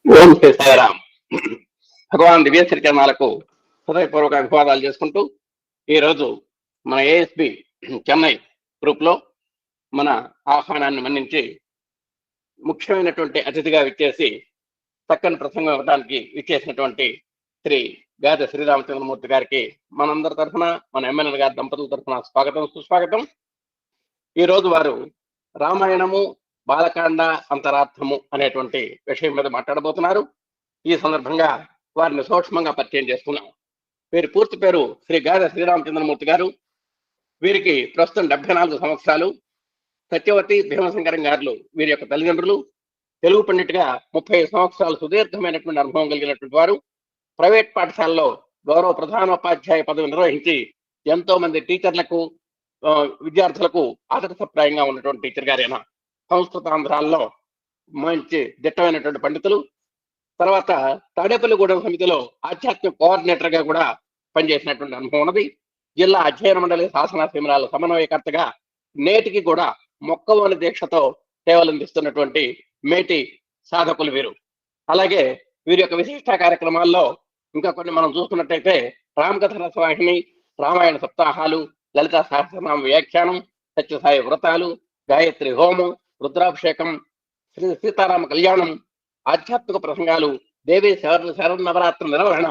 ఓం శ్రీ సాయిరామ్. భగవాన్ దివ్య శ్రీచరణాలకు హృదయపూర్వక అభివాదాలు చేసుకుంటూ ఈరోజు మన ఏఎస్బి చెన్నై గ్రూప్లో మన ఆహ్వానాన్ని మన్నించి ముఖ్యమైనటువంటి అతిథిగా విచ్చేసి చక్కని ప్రసంగం ఇవ్వడానికి విచ్చేసినటువంటి శ్రీ గాద శ్రీరామచంద్రమూర్తి గారికి మనందరి తరఫున, మన ఎమ్మెల్యే గారి దంపతుల తరఫున స్వాగతం, సుస్వాగతం. ఈరోజు వారు రామాయణము బాలకాండ అంతరార్థము అనేటువంటి విషయం మీద మాట్లాడబోతున్నారు. ఈ సందర్భంగా వారిని సూక్ష్మంగా పరిచయం చేసుకున్నాం. వీరి పూర్తి పేరు శ్రీ గాద శ్రీరామచంద్రమూర్తి గారు. వీరికి ప్రస్తుతం 74 సంవత్సరాలు. సత్యవతి భీమశంకరం గారులు వీరి యొక్క తల్లిదండ్రులు. తెలుగు పండిట్గా 30 సంవత్సరాలు సుదీర్ఘమైనటువంటి అనుభవం కలిగినటువంటి వారు. ప్రైవేట్ పాఠశాలలో గౌరవ ప్రధానోపాధ్యాయ పదవి నిర్వహించి ఎంతో మంది టీచర్లకు, విద్యార్థులకు ఆదర్శప్రాయంగా ఉన్నటువంటి టీచర్ గారైనా సంస్కృతాంధ్రాల్లో మంచి దిట్టమైనటువంటి పండితులు. తర్వాత తాడేపల్లిగూడెం సమితిలో ఆధ్యాత్మిక కోఆర్డినేటర్ గా కూడా పనిచేసినటువంటి అనుభవం ఉన్నది. జిల్లా అధ్యయన మండలి శాసన శిబిరాల సమన్వయకర్తగా నేటికి కూడా మొక్కవోని దీక్షతో సేవలు అందిస్తున్నటువంటి మేటి సాధకులు వీరు. అలాగే వీరి యొక్క విశిష్ట కార్యక్రమాల్లో ఇంకా కొన్ని మనం చూసుకున్నట్టయితే రామకథ రసవాహిని, రామాయణ సప్తాహాలు, లలిత సహస్రనామ వ్యాఖ్యానం, సత్యసాయి వ్రతాలు, గాయత్రి హోమం, రుద్రాభిషేకం, శ్రీ సీతారామ కళ్యాణం, ఆధ్యాత్మిక ప్రసంగాలు, దేవి శరన్నవరాత్రి నిర్వహణ,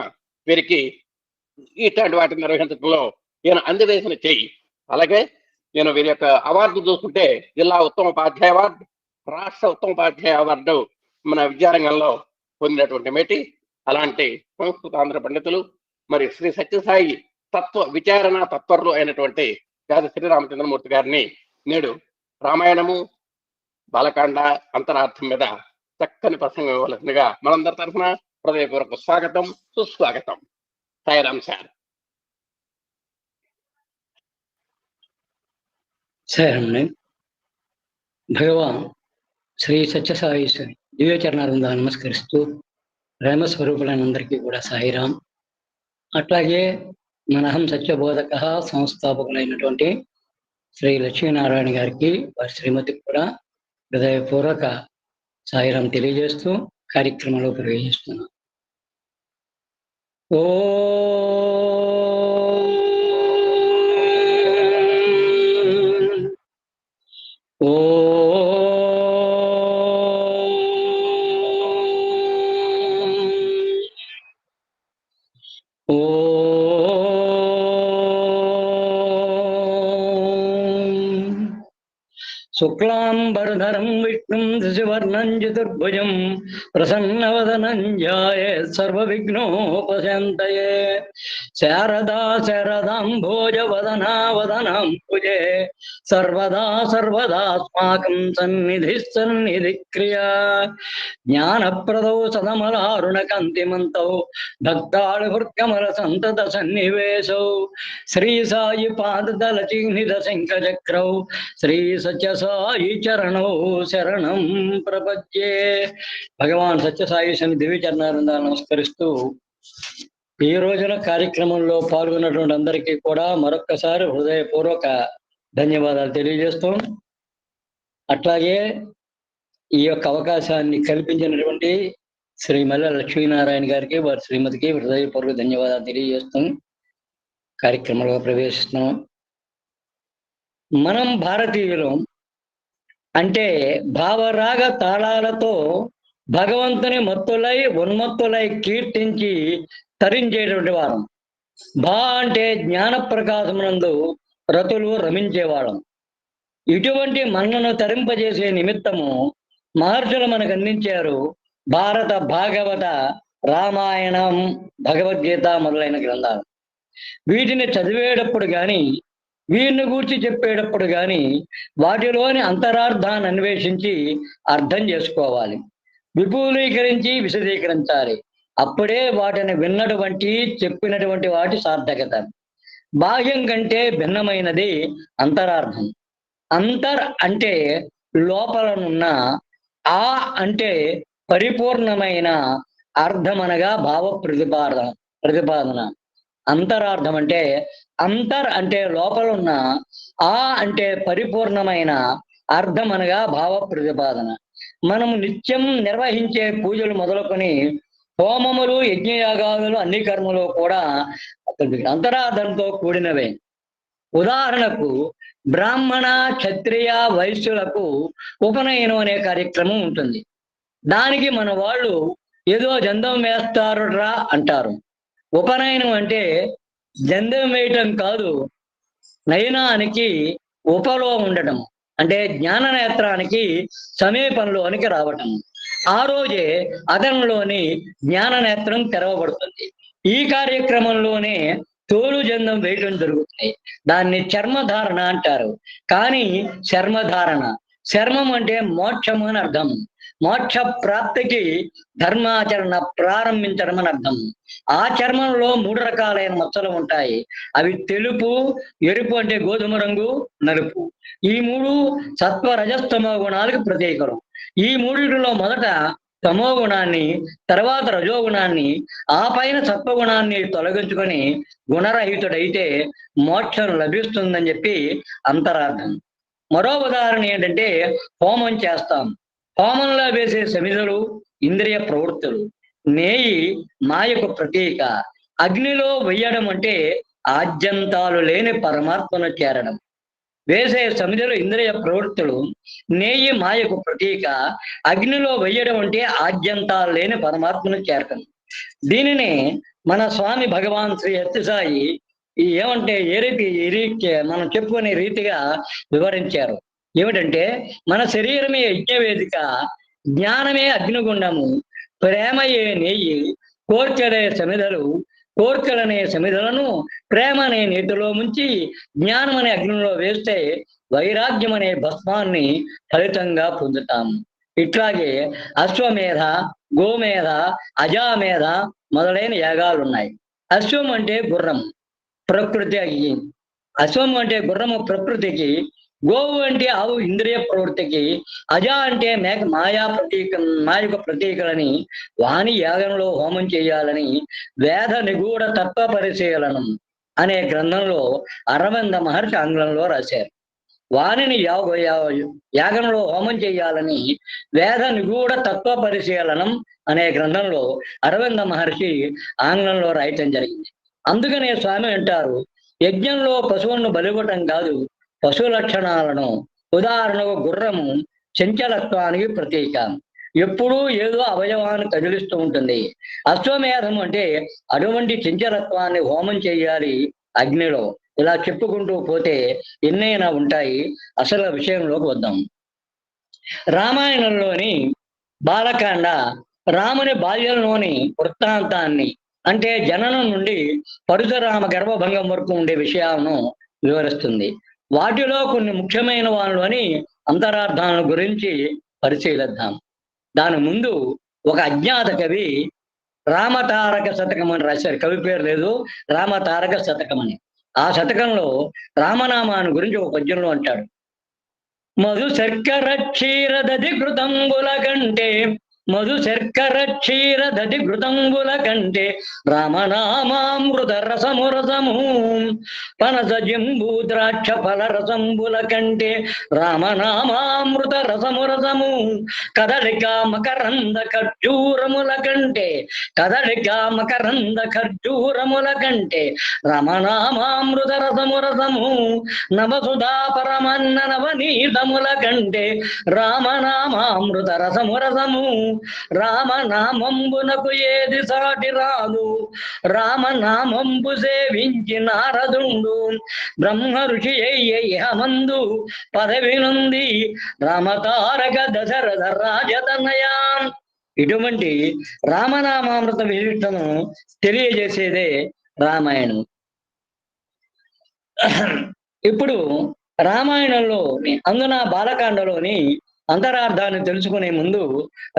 వీరికి ఇట్లాంటి వాటిని నిర్వహించడంలో ఈయన అందివేసిన చెయ్యి. అలాగే నేను వీరి యొక్క అవార్డు చూసుకుంటే జిల్లా ఉత్తమ ఉపాధ్యాయ అవార్డు, రాష్ట్ర ఉత్తమ ఉపాధ్యాయ అవార్డు మన విద్యారంగంలో పొందినటువంటి మేటి. అలాంటి సంస్కృతాంధ్ర పండితులు, మరి శ్రీ సత్యసాయి తత్వ విచారణ తత్పరులు అయినటువంటి గాద శ్రీరామచంద్రమూర్తి గారిని నేడు రామాయణము బాలకాండ అంతరార్థం మీద చక్కని ప్రసంగం ఇవ్వవలసిందిగా మనందరి తరఫున హృదయపూర్వక స్వాగతం, సుస్వాగతం. సాయిరామ్ సార్. సాయిరామ్. భగవాన్ శ్రీ సత్యసాయీశ్వరి దివ్యచరణారంగా నమస్కరిస్తూ ప్రేమస్వరూపులైన అందరికీ కూడా సాయిరామ్. అట్లాగే మనహం సత్యబోధక సంస్థాపకులైనటువంటి శ్రీ లక్ష్మీనారాయణ గారికి, వారి శ్రీమతికి కూడా హృదయపూర్వక సాయిరాం తెలియజేస్తూ కార్యక్రమంలో ప్రవేశిస్తున్నాం. ఓ శుక్లాంబరధరం విష్ణుం శశివర్ణం చతుర్భుజం ప్రసన్నవదనం ధ్యాయేత్ సర్వవిఘ్నోపశాంతయే. శారదా శరదాంభోజ వదనా వదనాంబుజే సర్వదా సర్వదాస్మాకం సన్నిధి సన్నిధి క్రియా. జ్ఞానప్రదౌ సదమలారుణ కాంతిమంతౌ భక్తాళు హృత్కమల సంతత సన్నివేశౌ శ్రీ సాయి పాదదల చిహ్నిత శంఖచక్రౌ శ్రీ సత్యసాయి చరణౌ శరణం ప్రపద్యే. భగవాన్ సత్యసాయి శని దివ్య చరణారంగా నమస్కరిస్తూ ఈ రోజున కార్యక్రమంలో పాల్గొన్నటువంటి అందరికీ కూడా మరొక్కసారి హృదయపూర్వక ధన్యవాదాలు తెలియజేస్తూ, అట్లాగే ఈ యొక్క అవకాశాన్ని కల్పించినటువంటి శ్రీ మల్ల లక్ష్మీనారాయణ గారికి, వారి శ్రీమతికి హృదయపూర్వక ధన్యవాదాలు తెలియజేస్తూ కార్యక్రమంలో ప్రవేశిస్తున్నాం. మనం భారతీయులం అంటే భావరాగ తాళాలతో భగవంతుని మత్తులై ఉన్మత్తులై కీర్తించి తరించేటువంటి వారం. భా అంటే జ్ఞాన ప్రకాశమునందు రతులు రమించేవాళ్ళం. ఇటువంటి మన్నను తరింపజేసే నిమిత్తము మహర్షులు మనకు అందించారు భారత, భాగవత, రామాయణం, భగవద్గీత మొదలైన గ్రంథాలు. వీటిని చదివేటప్పుడు కానీ, వీరిని గూర్చి చెప్పేటప్పుడు కానీ వాటిలోని అంతరార్థాన్ని అన్వేషించి అర్థం చేసుకోవాలి, విపులీకరించి విశదీకరించాలి. అప్పుడే వాటిని విన్నటువంటి, చెప్పినటువంటి వాటి సార్థకత. బాహ్యం కంటే భిన్నమైనది అంతరార్థం. అంతర్ అంటే లోపలనున్న, ఆ అంటే పరిపూర్ణమైన అర్థమనగా భావ ప్రతిపాదన. అంతరార్థం అంటే, అంతర్ అంటే లోపలున్న, ఆ అంటే పరిపూర్ణమైన, అర్థం అనగా భావ ప్రతిపాదన. మనము నిత్యం నిర్వహించే పూజలు మొదలుకొని హోమములు యజ్ఞయాగాదులు అన్ని కర్మలు కూడా అంతరార్థంతో కూడినవే. ఉదాహరణకు బ్రాహ్మణ క్షత్రియ వైశ్యులకు ఉపనయనం అనే కార్యక్రమం ఉంటుంది. దానికి మన వాళ్ళు ఏదో జందం వేస్తారురా అంటారు. ఉపనయనం అంటే జందం వేయటం కాదు, నయనానికి ఉపలో ఉండటం, అంటే జ్ఞాన నేత్రానికి సమీపంలోనికి రావటం. ఆ రోజే అతనిలోని జ్ఞాన నేత్రం తెరవబడుతుంది. ఈ కార్యక్రమంలోనే తోలు జందం వేయటం జరుగుతుంది. దాన్ని చర్మధారణ అంటారు. కానీ చర్మం అంటే మోక్షము అని అర్థం. మోక్ష ప్రాప్తికి ధర్మాచరణ ప్రారంభించడం అని అర్థం. ఆ చర్మంలో 3 రకాలైన మచ్చలు ఉంటాయి. అవి తెలుపు, ఎరుపు అంటే గోధుమ రంగు, నలుపు. ఈ 3 సత్వ రజస్తమో గుణాలకు ప్రతీకలు. ఈ మూడిటిలో మొదట తమో గుణాన్ని, తర్వాత రజోగుణాన్ని, ఆ పైన సత్వగుణాన్ని తొలగించుకొని గుణరహితుడైతే మోక్షం లభిస్తుందని చెప్పి అంతరార్థం. మరో ఉదాహరణ ఏంటంటే హోమం చేస్తాం. హోమంలో వేసే సమిధలు ఇంద్రియ ప్రవృత్తులు. నేయి మాయకు ప్రతీక. అగ్నిలో వెయ్యడం అంటే ఆద్యంతాలు లేని పరమాత్మను చేరడం. వేసే సమిధలు ఇంద్రియ ప్రవృత్తులు, నేయి మాయకు ప్రతీక. అగ్నిలో వెయ్యడం అంటే ఆద్యంతాలు లేని పరమాత్మను చేరటం. దీనిని మన స్వామి భగవాన్ శ్రీ సత్యసాయి ఏమంటే ఈ రీతి మనం చెప్పుకునే రీతిగా వివరించారు. ఏమిటంటే మన శరీరమే యజ్ఞవేదిక, జ్ఞానమే అగ్నిగుండము, ప్రేమయే నెయ్యి, కోర్కెలే సమిధలు, కోర్కెలనే సమిధలను ప్రేమ అనే నీటిలో ముంచి జ్ఞానం అనే అగ్నిలో వేస్తే వైరాగ్యం అనే భస్మాన్ని ఫలితంగా పొందుతాం. ఇట్లాగే అశ్వమేధ, గోమేధ, అజామేధ మొదలైన యాగాలు ఉన్నాయి. అశ్వం అంటే గుర్రం, ప్రకృతి అగ్ని. అశ్వం అంటే గుర్రము ప్రకృతికి, గోవు అంటే ఆవు ఇంద్రియ ప్రవృత్తికి, అజ అంటే మేక మాయకు ప్రతీకలని వాణి యాగంలో హోమం చేయాలని వేద నిగూఢ తత్వ పరిశీలనం అనే గ్రంథంలో అరవింద మహర్షి ఆంగ్లంలో రాశారు. వాణిని యాగంలో హోమం చేయాలని వేద నిగూఢ తత్వ పరిశీలనం అనే గ్రంథంలో అరవింద మహర్షి ఆంగ్లంలో రాయటం జరిగింది. అందుకనే స్వామి అంటారు, యజ్ఞంలో పశువులను బలివ్వటం కాదు, పశు లక్షణాలను. ఉదాహరణకు గుర్రము చంచలత్వానికి ప్రతీక, ఎప్పుడూ ఏదో అవయవాన్ని కదిలిస్తూ ఉంటుంది. అశ్వమేధం అంటే అటువంటి చంచలత్వాన్ని హోమం చేయాలి అగ్నిలో. ఇలా చెప్పుకుంటూ పోతే ఎన్నైనా ఉంటాయి. అసలు విషయంలోకి వద్దాం. రామాయణంలోని బాలకాండ రాముని బాల్యంలోని వృత్తాంతాన్ని, అంటే జననం నుండి పరశురామ గర్భభంగం వరకు ఉండే విషయాలను వివరిస్తుంది. వాటిలో కొన్ని ముఖ్యమైన వాళ్ళని అంతరార్థాల గురించి పరిశీలిద్దాం. దాని ముందు ఒక అజ్ఞాత కవి రామతారక శతకం అని రాశారు. కవి పేరు లేదు, రామతారక శతకం అని. ఆ శతకంలో రామనామాన్ని గురించి ఒక పద్యంలో అంటాడు, మధు శర్కర క్షీరదధి ఘృతంబుల కంటే, మధు శర్కర క్షీరదధి ఘృతంబుల కంటే రామనామామృత రసము, పనస జంబూ ద్రాక్ష ఫల రసంబుల కంటే రామనామామృత రసము, కదలిక మకరంద ఖర్జూరముల కంటే, కదలిక మకరంద ఖర్జూరముల కంటే రామనామామృత రసము, నవసుధా పరమన్న నవనీతముల కంటే రామనామామృత రసము, రామనామంబునకు ఏది సాటి రాదు, రామనామంబు సేవించి నారదుండు బ్రహ్మ ఋషి అయ్యమందు పదవి నుండి రామతారక దశరథ రాజతనయా. ఇటువంటి రామనామామృత విశిష్టను తెలియజేసేదే రామాయణం. ఇప్పుడు రామాయణంలోని అందున బాలకాండలోని అంతరార్థాన్ని తెలుసుకునే ముందు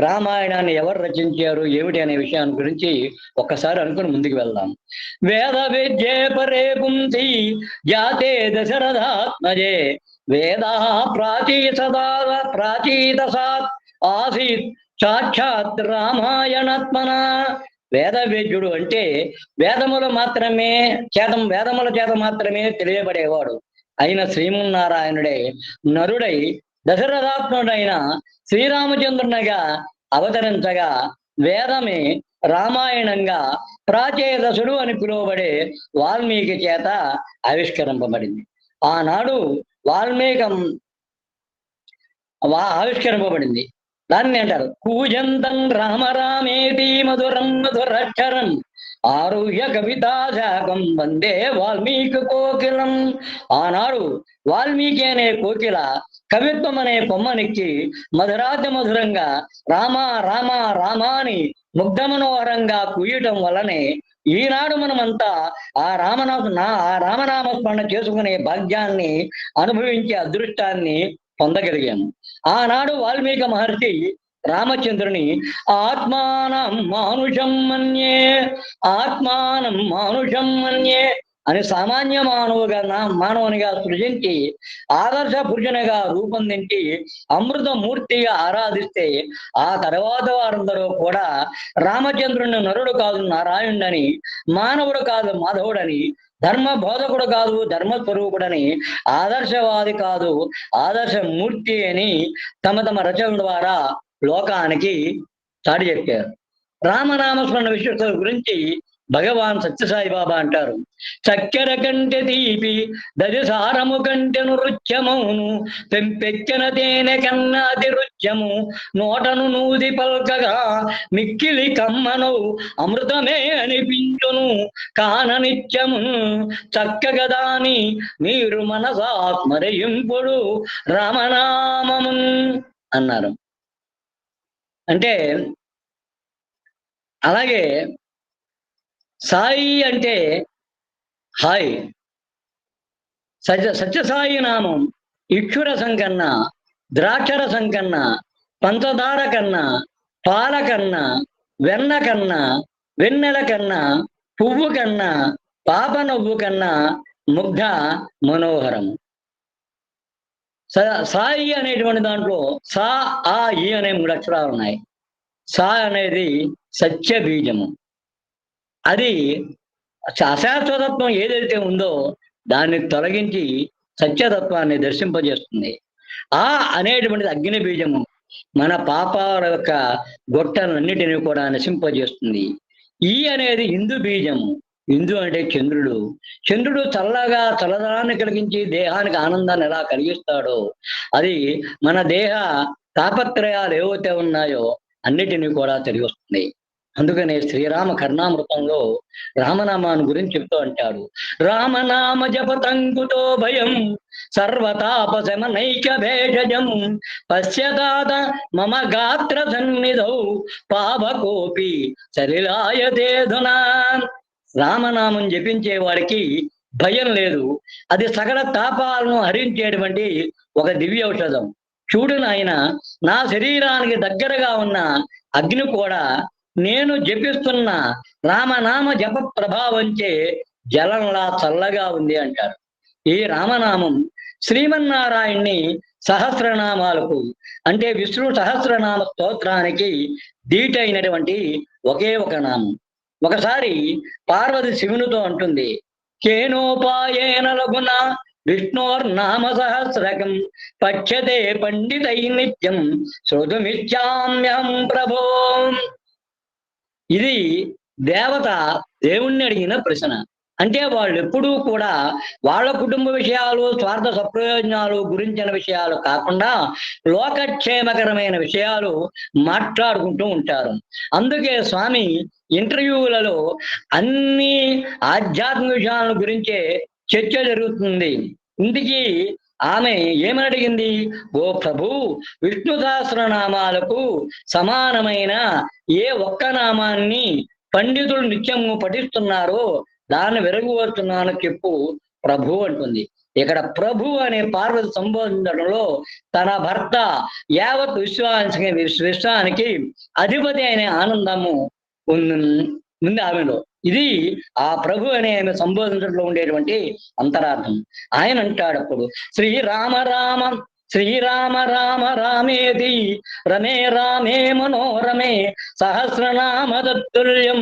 రామాయణాన్ని ఎవరు రచించారు ఏమిటి అనే విషయాన్ని గురించి ఒక్కసారి అనుకుని ముందుకు వెళ్దాం. వేద విద్యే పరే పుంసి జాతే దశరథాత్మజే, వేదా ప్రాచీత సాత్ ఆసీత్ సాక్షాత్ రామాయణాత్మన. వేద వేద్యుడు అంటే వేదముల చేత మాత్రమే తెలియబడేవాడు అయిన శ్రీమన్నారాయణుడే నరుడై దశరథాత్ముడైన శ్రీరామచంద్రునిగా అవతరించగా వేదమే రామాయణంగా ప్రాచేదసుడు అని పిలువబడే వాల్మీకి చేత ఆవిష్కరింపబడింది. ఆనాడు వాల్మీకం ఆవిష్కరింపబడింది. దాన్ని అంటారు కూజంతం రామ రామేతి మధురం మధురక్షరం ఆరుహ్య కవితాశాకం వందే వాల్మీకి కోకిలం. ఆనాడు వాల్మీకి అనే కోకిల కవిత్వం అనే కొమ్మనికి మధురాతి మధురంగా రామ రామ రామాని ముగ్ధ మనోహరంగా కూయటం వల్లనే ఈనాడు మనమంతా ఆ రామనామస్మరణ చేసుకునే భాగ్యాన్ని అనుభవించే అదృష్టాన్ని పొందగలిగాము. ఆనాడు వాల్మీకి మహర్షి రామచంద్రుని ఆత్మానం మానుషం మన్యే అని సామాన్య మానవునిగా సృజించి ఆదర్శ పురుషునిగా రూపొందించి అమృతమూర్తిగా ఆరాధిస్తే ఆ తర్వాత వారందరూ కూడా రామచంద్రుని నరుడు కాదు నారాయణుడని, మానవుడు కాదు మాధవుడని, ధర్మ బోధకుడు కాదు ధర్మస్వరూపుడని, ఆదర్శవాది కాదు ఆదర్శమూర్తి అని తమ తమ రచనల ద్వారా లోకానికి చాటి చెప్పారు. రామనామస్మరణ విశిష్టత గురించి భగవాన్ సత్యసాయి బాబా అంటారు, చక్కెర కంటె తీపి దజసారము కంటెను రుచ్యమౌను పెంపెక్కెన తేనె కన్నా అతి రుచ్యము నోటను నూది పల్కగా మిక్కిలి కమ్మను అమృతమే అనిపించును కాన నిత్యము చక్కగదాని మీరు మనసా స్మరింపుడు రామనామము అన్నారు. అంటే అలాగే సాయి అంటే హాయ్. సత్యసాయి నామం ఇక్షురసం కన్నా, ద్రాక్షరసం కన్నా, పంచదార కన్నా, పాల కన్నా, వెన్న కన్నా, వెన్నెల కన్నా, పువ్వు కన్నా, పాప నవ్వు కన్నా ముగ్ధ మనోహరం. సాయి అనేటువంటి దాంట్లో సా ఆ ఈ అనే 3 అక్షరాలు ఉన్నాయి. సా అనేది సత్య బీజము. అది అశాశ్వతత్వం ఏదైతే ఉందో దాన్ని తొలగించి సత్యతత్వాన్ని దర్శింపజేస్తుంది. ఆ అనేటువంటిది అగ్ని బీజము మన పాపాల యొక్క గొట్టలన్నిటినీ కూడా నశింపజేస్తుంది. ఈ అనేది ఇందు బీజము. ఇందు అంటే చంద్రుడు. చంద్రుడు చల్లగా చల్లదనాన్ని కలిగించి దేహానికి ఆనందాన్ని ఎలా కలిగిస్తాడో అది మన దేహ తాపత్రయాలు ఏవైతే ఉన్నాయో అన్నిటినీ కూడా తెలిగి వస్తుంది. అందుకనే శ్రీరామ కర్ణామృతంలో రామనామాన్ని గురించి చెప్తూ అంటాడు, రామనామ జపతంకుతో భయం సర్వతాపశమనైక భేషజం పశ్యతాత మమ గాత్ర సన్నిధౌ పావకోపి సలిలాయతేధునా. రామనామం జపించే వాడికి భయం లేదు. అది సకల తాపాలను హరించేటువంటి ఒక దివ్య ఔషధం. చూడు నాయన, నా శరీరానికి దగ్గరగా ఉన్న అగ్ని కూడా నేను జపిస్తున్న రామనామ జప ప్రభావంచే జలంలా చల్లగా ఉంది అంటారు. ఈ రామనామం శ్రీమన్నారాయణ్ణి సహస్రనామాలకు అంటే విష్ణు సహస్రనామ స్తోత్రానికి దీటైనటువంటి ఒకే ఒక నామం. ఒకసారి పార్వతి శివునితో అంటుంది, కేనోపాయేన లఘున విష్ణోర్నామ సహస్రకం పశ్యతే పండితై నిత్యం శ్రోతుమిచ్చామ్యం ప్రభో. ఇది దేవత దేవుణ్ణి అడిగిన ప్రశ్న. అంటే వాళ్ళు ఎప్పుడూ కూడా వాళ్ళ కుటుంబ విషయాలు, స్వార్థ సప్రయోజనాలు గురించిన విషయాలు కాకుండా లోకక్షేమకరమైన విషయాలు మాట్లాడుకుంటూ ఉంటారు. అందుకే స్వామి ఇంటర్వ్యూలలో అన్ని ఆధ్యాత్మిక విషయాల గురించే చర్చ జరుగుతుంది. ఇందుకీ ఆమె ఏమని అడిగింది, ఓ ప్రభు, విష్ణు సహస్రనామాలకు సమానమైన ఏ ఒక్క నామాన్ని పండితులు నిత్యము పఠిస్తున్నారో దాన్ని వెరగువస్తున్నాను చెప్పు ప్రభు అంటుంది. ఇక్కడ ప్రభు అనే పార్వతి సంబోధించడంలో తన భర్త యావత్ విశ్వానికి అధిపతి అనే ఆనందము ఉంది ఆమెలో. ఇది ఆ ప్రభు అనే ఆమె సంబోధించడంలో ఉండేటువంటి అంతరార్థం. ఆయన అంటాడు అప్పుడు, శ్రీరామ రామ శ్రీరామ రామ రామేతి రమే రామే మనోరమే సహస్రనామ తత్తుల్యం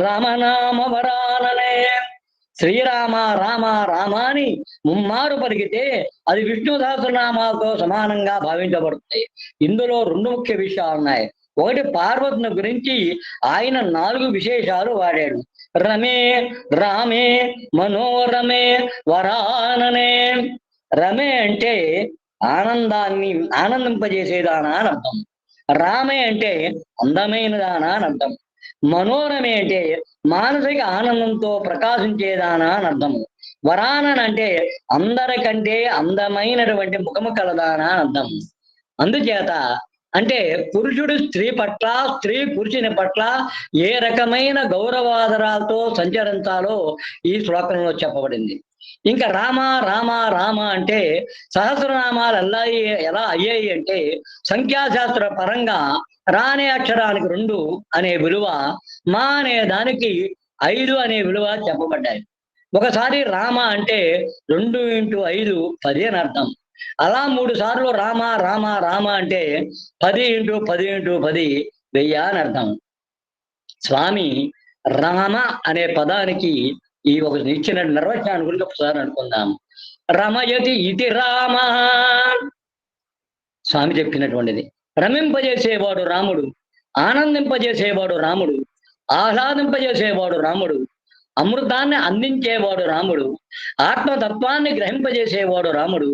రామనామ వరాననే. శ్రీరామ రామ రామ అని ముమ్మారు పలికితే అది విష్ణు సహస్రనామాలతో సమానంగా భావించబడుతుంది. ఇందులో రెండు ముఖ్య విషయాలు ఉన్నాయి. ఒకటి, పార్వతిని గురించి ఆయన 4 విశేషాలు వాడాడు. రమే, రామే, మనోరమే, వరాననే. రమే అంటే ఆనందాన్ని ఆనందింపజేసేదానా అని అర్థం. రామే అంటే అందమైనదానా అని అర్థం. మనోరమే అంటే మానసిక ఆనందంతో ప్రకాశించేదానా అని అర్థము. వరానన్ అంటే అందరికంటే అందమైనటువంటి ముఖము కలదానా అని అర్థం. అందుచేత అంటే పురుషుడు స్త్రీ పట్ల, స్త్రీ పురుషుని పట్ల ఏ రకమైన గౌరవాదరాలతో సంచరించాలో ఈ శ్లోకంలో చెప్పబడింది. ఇంకా రామ రామ రామ అంటే సహస్రనామాలు ఎలా అయ్యాయి అంటే సంఖ్యాశాస్త్ర పరంగా రా అనే అక్షరానికి 2 అనే విలువ, మా అనే దానికి 5 అనే విలువ చెప్పబడ్డాయి. ఒకసారి రామ అంటే 2 × 5 10 అని అర్థం. అలా 3 సార్లు రామ రామ రామ అంటే 10 × 10 × 10 1000 అని అర్థం. స్వామి రామ అనే పదానికి ఈ ఒక ఇచ్చిన నిర్వచనాన్ని గురించి ఒకసారి అనుకుందాం. రమయతి ఇది రామ, స్వామి చెప్పినటువంటిది. రమింపజేసేవాడు రాముడు, ఆనందింపజేసేవాడు రాముడు, ఆహ్లాదింపజేసేవాడు రాముడు, అమృతాన్ని అందించేవాడు రాముడు, ఆత్మతత్వాన్ని గ్రహింపజేసేవాడు రాముడు,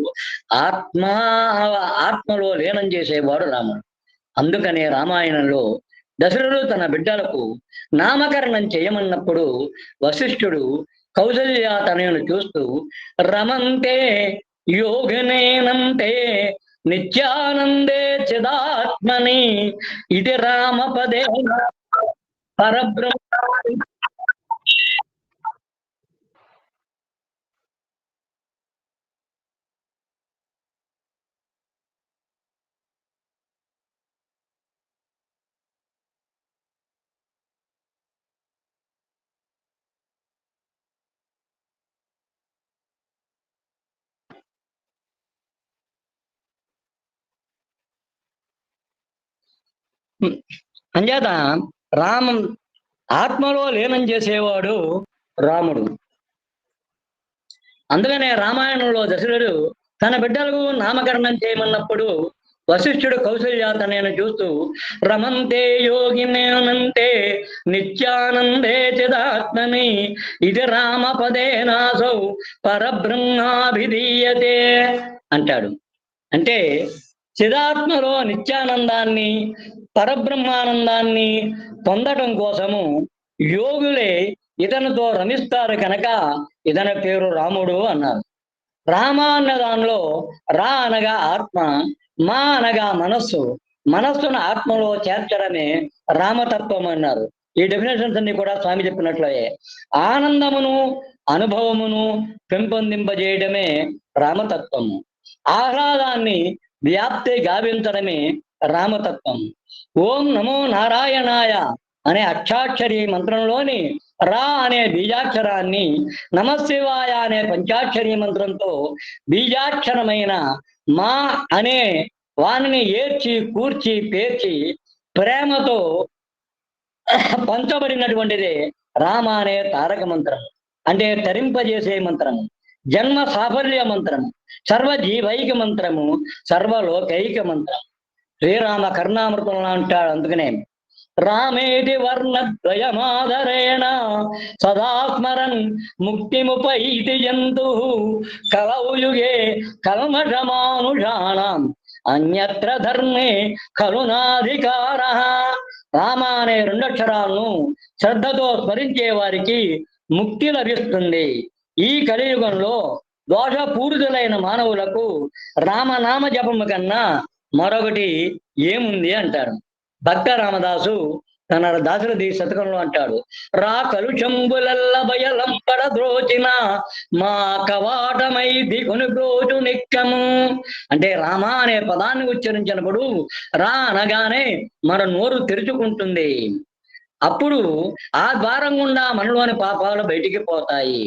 ఆత్మలో లీనం చేసేవాడు రాముడు. అందుకనే రామాయణంలో దశరథుడు తన బిడ్డలకు నామకరణం చేయమన్నప్పుడు వశిష్ఠుడు కౌసల్య తనయును చూస్తూ రమంతే యోగినేనంతే నిత్యానందే చిదాత్మని ఇది రామపదే పరబ్రహ్మ. అంచేత రామం ఆత్మలో లీనం చేసేవాడు రాముడు. అందుకనే రామాయణంలో దశరథుడు తన బిడ్డలకు నామకరణం చేయమన్నప్పుడు వశిష్ఠుడు కౌసల్య తనను చూస్తూ రమంతే యోగినేనంతే నిత్యానందే చిదాత్మని ఇది రామపదే నాసౌ పరబ్రహ్మాభిధీయతే అంటాడు. అంటే చిదాత్మలో నిత్యానందాన్ని, పరబ్రహ్మానందాన్ని పొందటం కోసము యోగులే ఇతనితో రమిస్తారు కనుక ఇతని పేరు రాముడు అన్నారు. రామ అన్న దానిలో రా అనగా ఆత్మ, మా అనగా మనస్సు, మనస్సును ఆత్మలో చేర్చడమే రామతత్వం అన్నారు. ఈ డెఫినేషన్స్ అన్ని కూడా స్వామి చెప్పినట్లే ఆనందమును అనుభవమును పెంపొందింపజేయడమే రామతత్వము. ఆహ్లాదాన్ని వ్యాప్తి గావించడమే రామతత్వం. ఓం నమో నారాయణాయ అనే అక్షాక్షరి మంత్రంలోని రా అనే బీజాక్షరాన్ని నమశివాయ అనే పంచాక్షరి మంత్రంతో బీజాక్షరమైన మా అనే వానిని ఏర్చి కూర్చి పేర్చి ప్రేమతో పంచబడినటువంటిదే రామ అనే తారక మంత్రం. అంటే తరింపజేసే మంత్రము, జన్మ సాఫల్య మంత్రము, సర్వజీవైక మంత్రము, సర్వలోకైక మంత్రం. శ్రీరామ కర్ణామృతంలో అంటాడు. అందుకనే రామేటి వర్ణద్వయమాదరేణ సదాస్మరన్ ముక్తిముపైతి జంతు కలౌయుగే కల్మషమానుషాణం అన్యత్ర ధర్మే కరుణాధికార. రామ అనే 2 అక్షరాలను శ్రద్ధతో స్మరించే వారికి ముక్తి లభిస్తుంది. ఈ కలియుగంలో దోషపూరితులైన మానవులకు రామనామ జపము కన్నా మరొకటి ఏముంది అంటారు. భక్త రామదాసు తన దాశరథి శతకంలో అంటాడు, రా కలుషంబులల్ల బయలంపడ ద్రోచిన మా కవాటమై దిగుని బ్రోచు నిక్కము. అంటే రామ అనే పదాన్ని ఉచ్చరించినప్పుడు రా అనగానే మన నోరు తెరుచుకుంటుంది. అప్పుడు ఆ ద్వారం గుండా మనలోని పాపాలు బయటికి పోతాయి.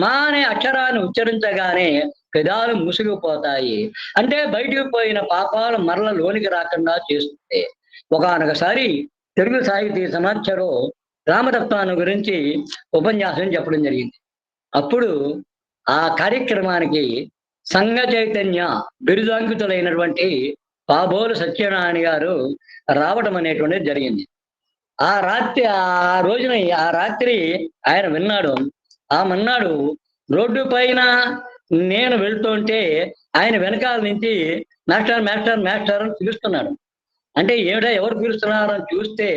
మా అనే అక్షరాన్ని ఉచ్చరించగానే పెదాలు మూసుకుపోతాయి. అంటే బయటికి పోయిన పాపాలు మరల లోనికి రాకుండా చేస్తుంది. ఒకనొకసారి తెలుగు సాహితీ సమాఖ్యలో రామతత్వాన్ని గురించి ఉపన్యాసం చెప్పడం జరిగింది. అప్పుడు ఆ కార్యక్రమానికి సంఘ చైతన్య బిరుదాంకితులైనటువంటి పాబోలు సత్యనారాయణ గారు రావడం అనేటువంటిది జరిగింది. ఆ రాత్రి ఆయన విన్నాడు. ఆ మన్నాడు రోడ్డు పైన నేను వెళ్తుంటే ఆయన వెనకాల నుంచి మాస్టర్ మాస్టర్ మాస్టర్ అని పిలుస్తున్నాడు. అంటే ఏమిటా ఎవరు పిలుస్తున్నారు అని చూస్తే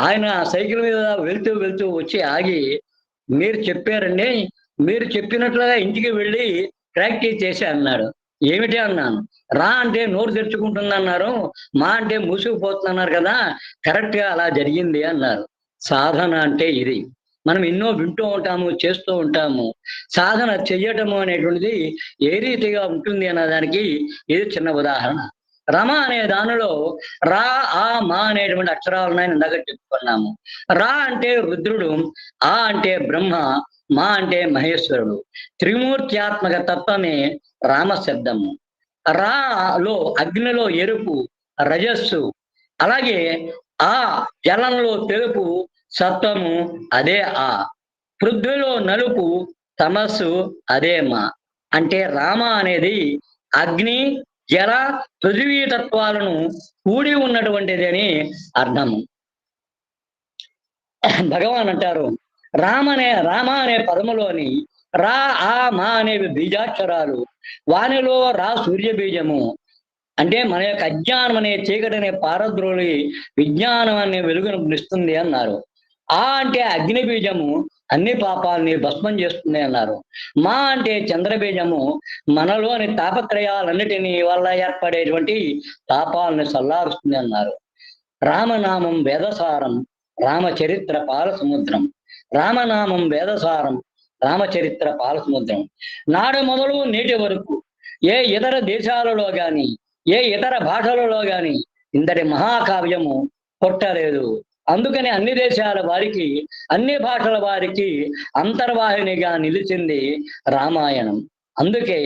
ఆయన సైకిల్ మీద వెళ్తూ వెళ్తూ వచ్చి ఆగి, మీరు చెప్పారండి, మీరు చెప్పినట్లుగా ఇంటికి వెళ్ళి ప్రాక్టీస్ చేసి అన్నాడు. ఏమిటి అన్నాను. రా అంటే నోరు తెరుచుకుంటుంది అన్నారు, మా అంటే మూసుకుపోతున్నారు కదా, కరెక్ట్ గా అలా జరిగింది అన్నారు. సాధన అంటే ఇది. మనం ఎన్నో వింటూ ఉంటాము, చేస్తూ ఉంటాము. సాధన చెయ్యటము అనేటువంటిది ఏ రీతిగా ఉంటుంది అన్నదానికి ఇది చిన్న ఉదాహరణ. రమ అనే దానిలో రా ఆ మా అనేటువంటి అక్షరాలు ఉన్నాయని ఇందాక చెప్పుకున్నాము. రా అంటే రుద్రుడు, ఆ అంటే బ్రహ్మ, మా అంటే మహేశ్వరుడు. త్రిమూర్త్యాత్మక తత్వమే రామ శబ్దము. రాలో అగ్నిలో ఎరుపు రజస్సు, అలాగే ఆ జలంలో తెలుపు సత్వము, అదే ఆ. పృథ్వీలో నలుపు తమస్సు, అదే మా. అంటే రామ అనేది అగ్ని జల పృథివీ తత్వాలను కూడి ఉన్నటువంటిది అని అర్థము. భగవాన్ అంటారు, రామ అనే పదములోని రా ఆ మా అనేవి బీజాక్షరాలు, వానిలో రా సూర్య బీజము. అంటే మన యొక్క అజ్ఞానం అనే చీకటి అనే పారద్రోలి విజ్ఞానం అనే వెలుగును ఇస్తుంది అన్నారు. ఆ అంటే అగ్ని బీజము, అన్ని పాపాలని భస్మం చేస్తుంది అన్నారు. మా అంటే చంద్రబీజము, మనలోని తాపత్రయాలన్నిటినీ వల్ల ఏర్పడేటువంటి తాపాలని చల్లారుస్తుంది అన్నారు. రామనామం వేదసారం, రామచరిత్ర పాల సముద్రం. రామనామం వేదసారం, రామచరిత్ర పాల సముద్రం. నాడు మొదలు నేటి వరకు ఏ ఇతర దేశాలలో గాని ఏ ఇతర భాషలలో గాని ఇంతటి మహాకావ్యము పుట్టలేదు. అందుకని అన్ని దేశాల వారికి అన్ని భాషల వారికి అంతర్వాహినిగా నిలిచింది రామాయణం. అందుకే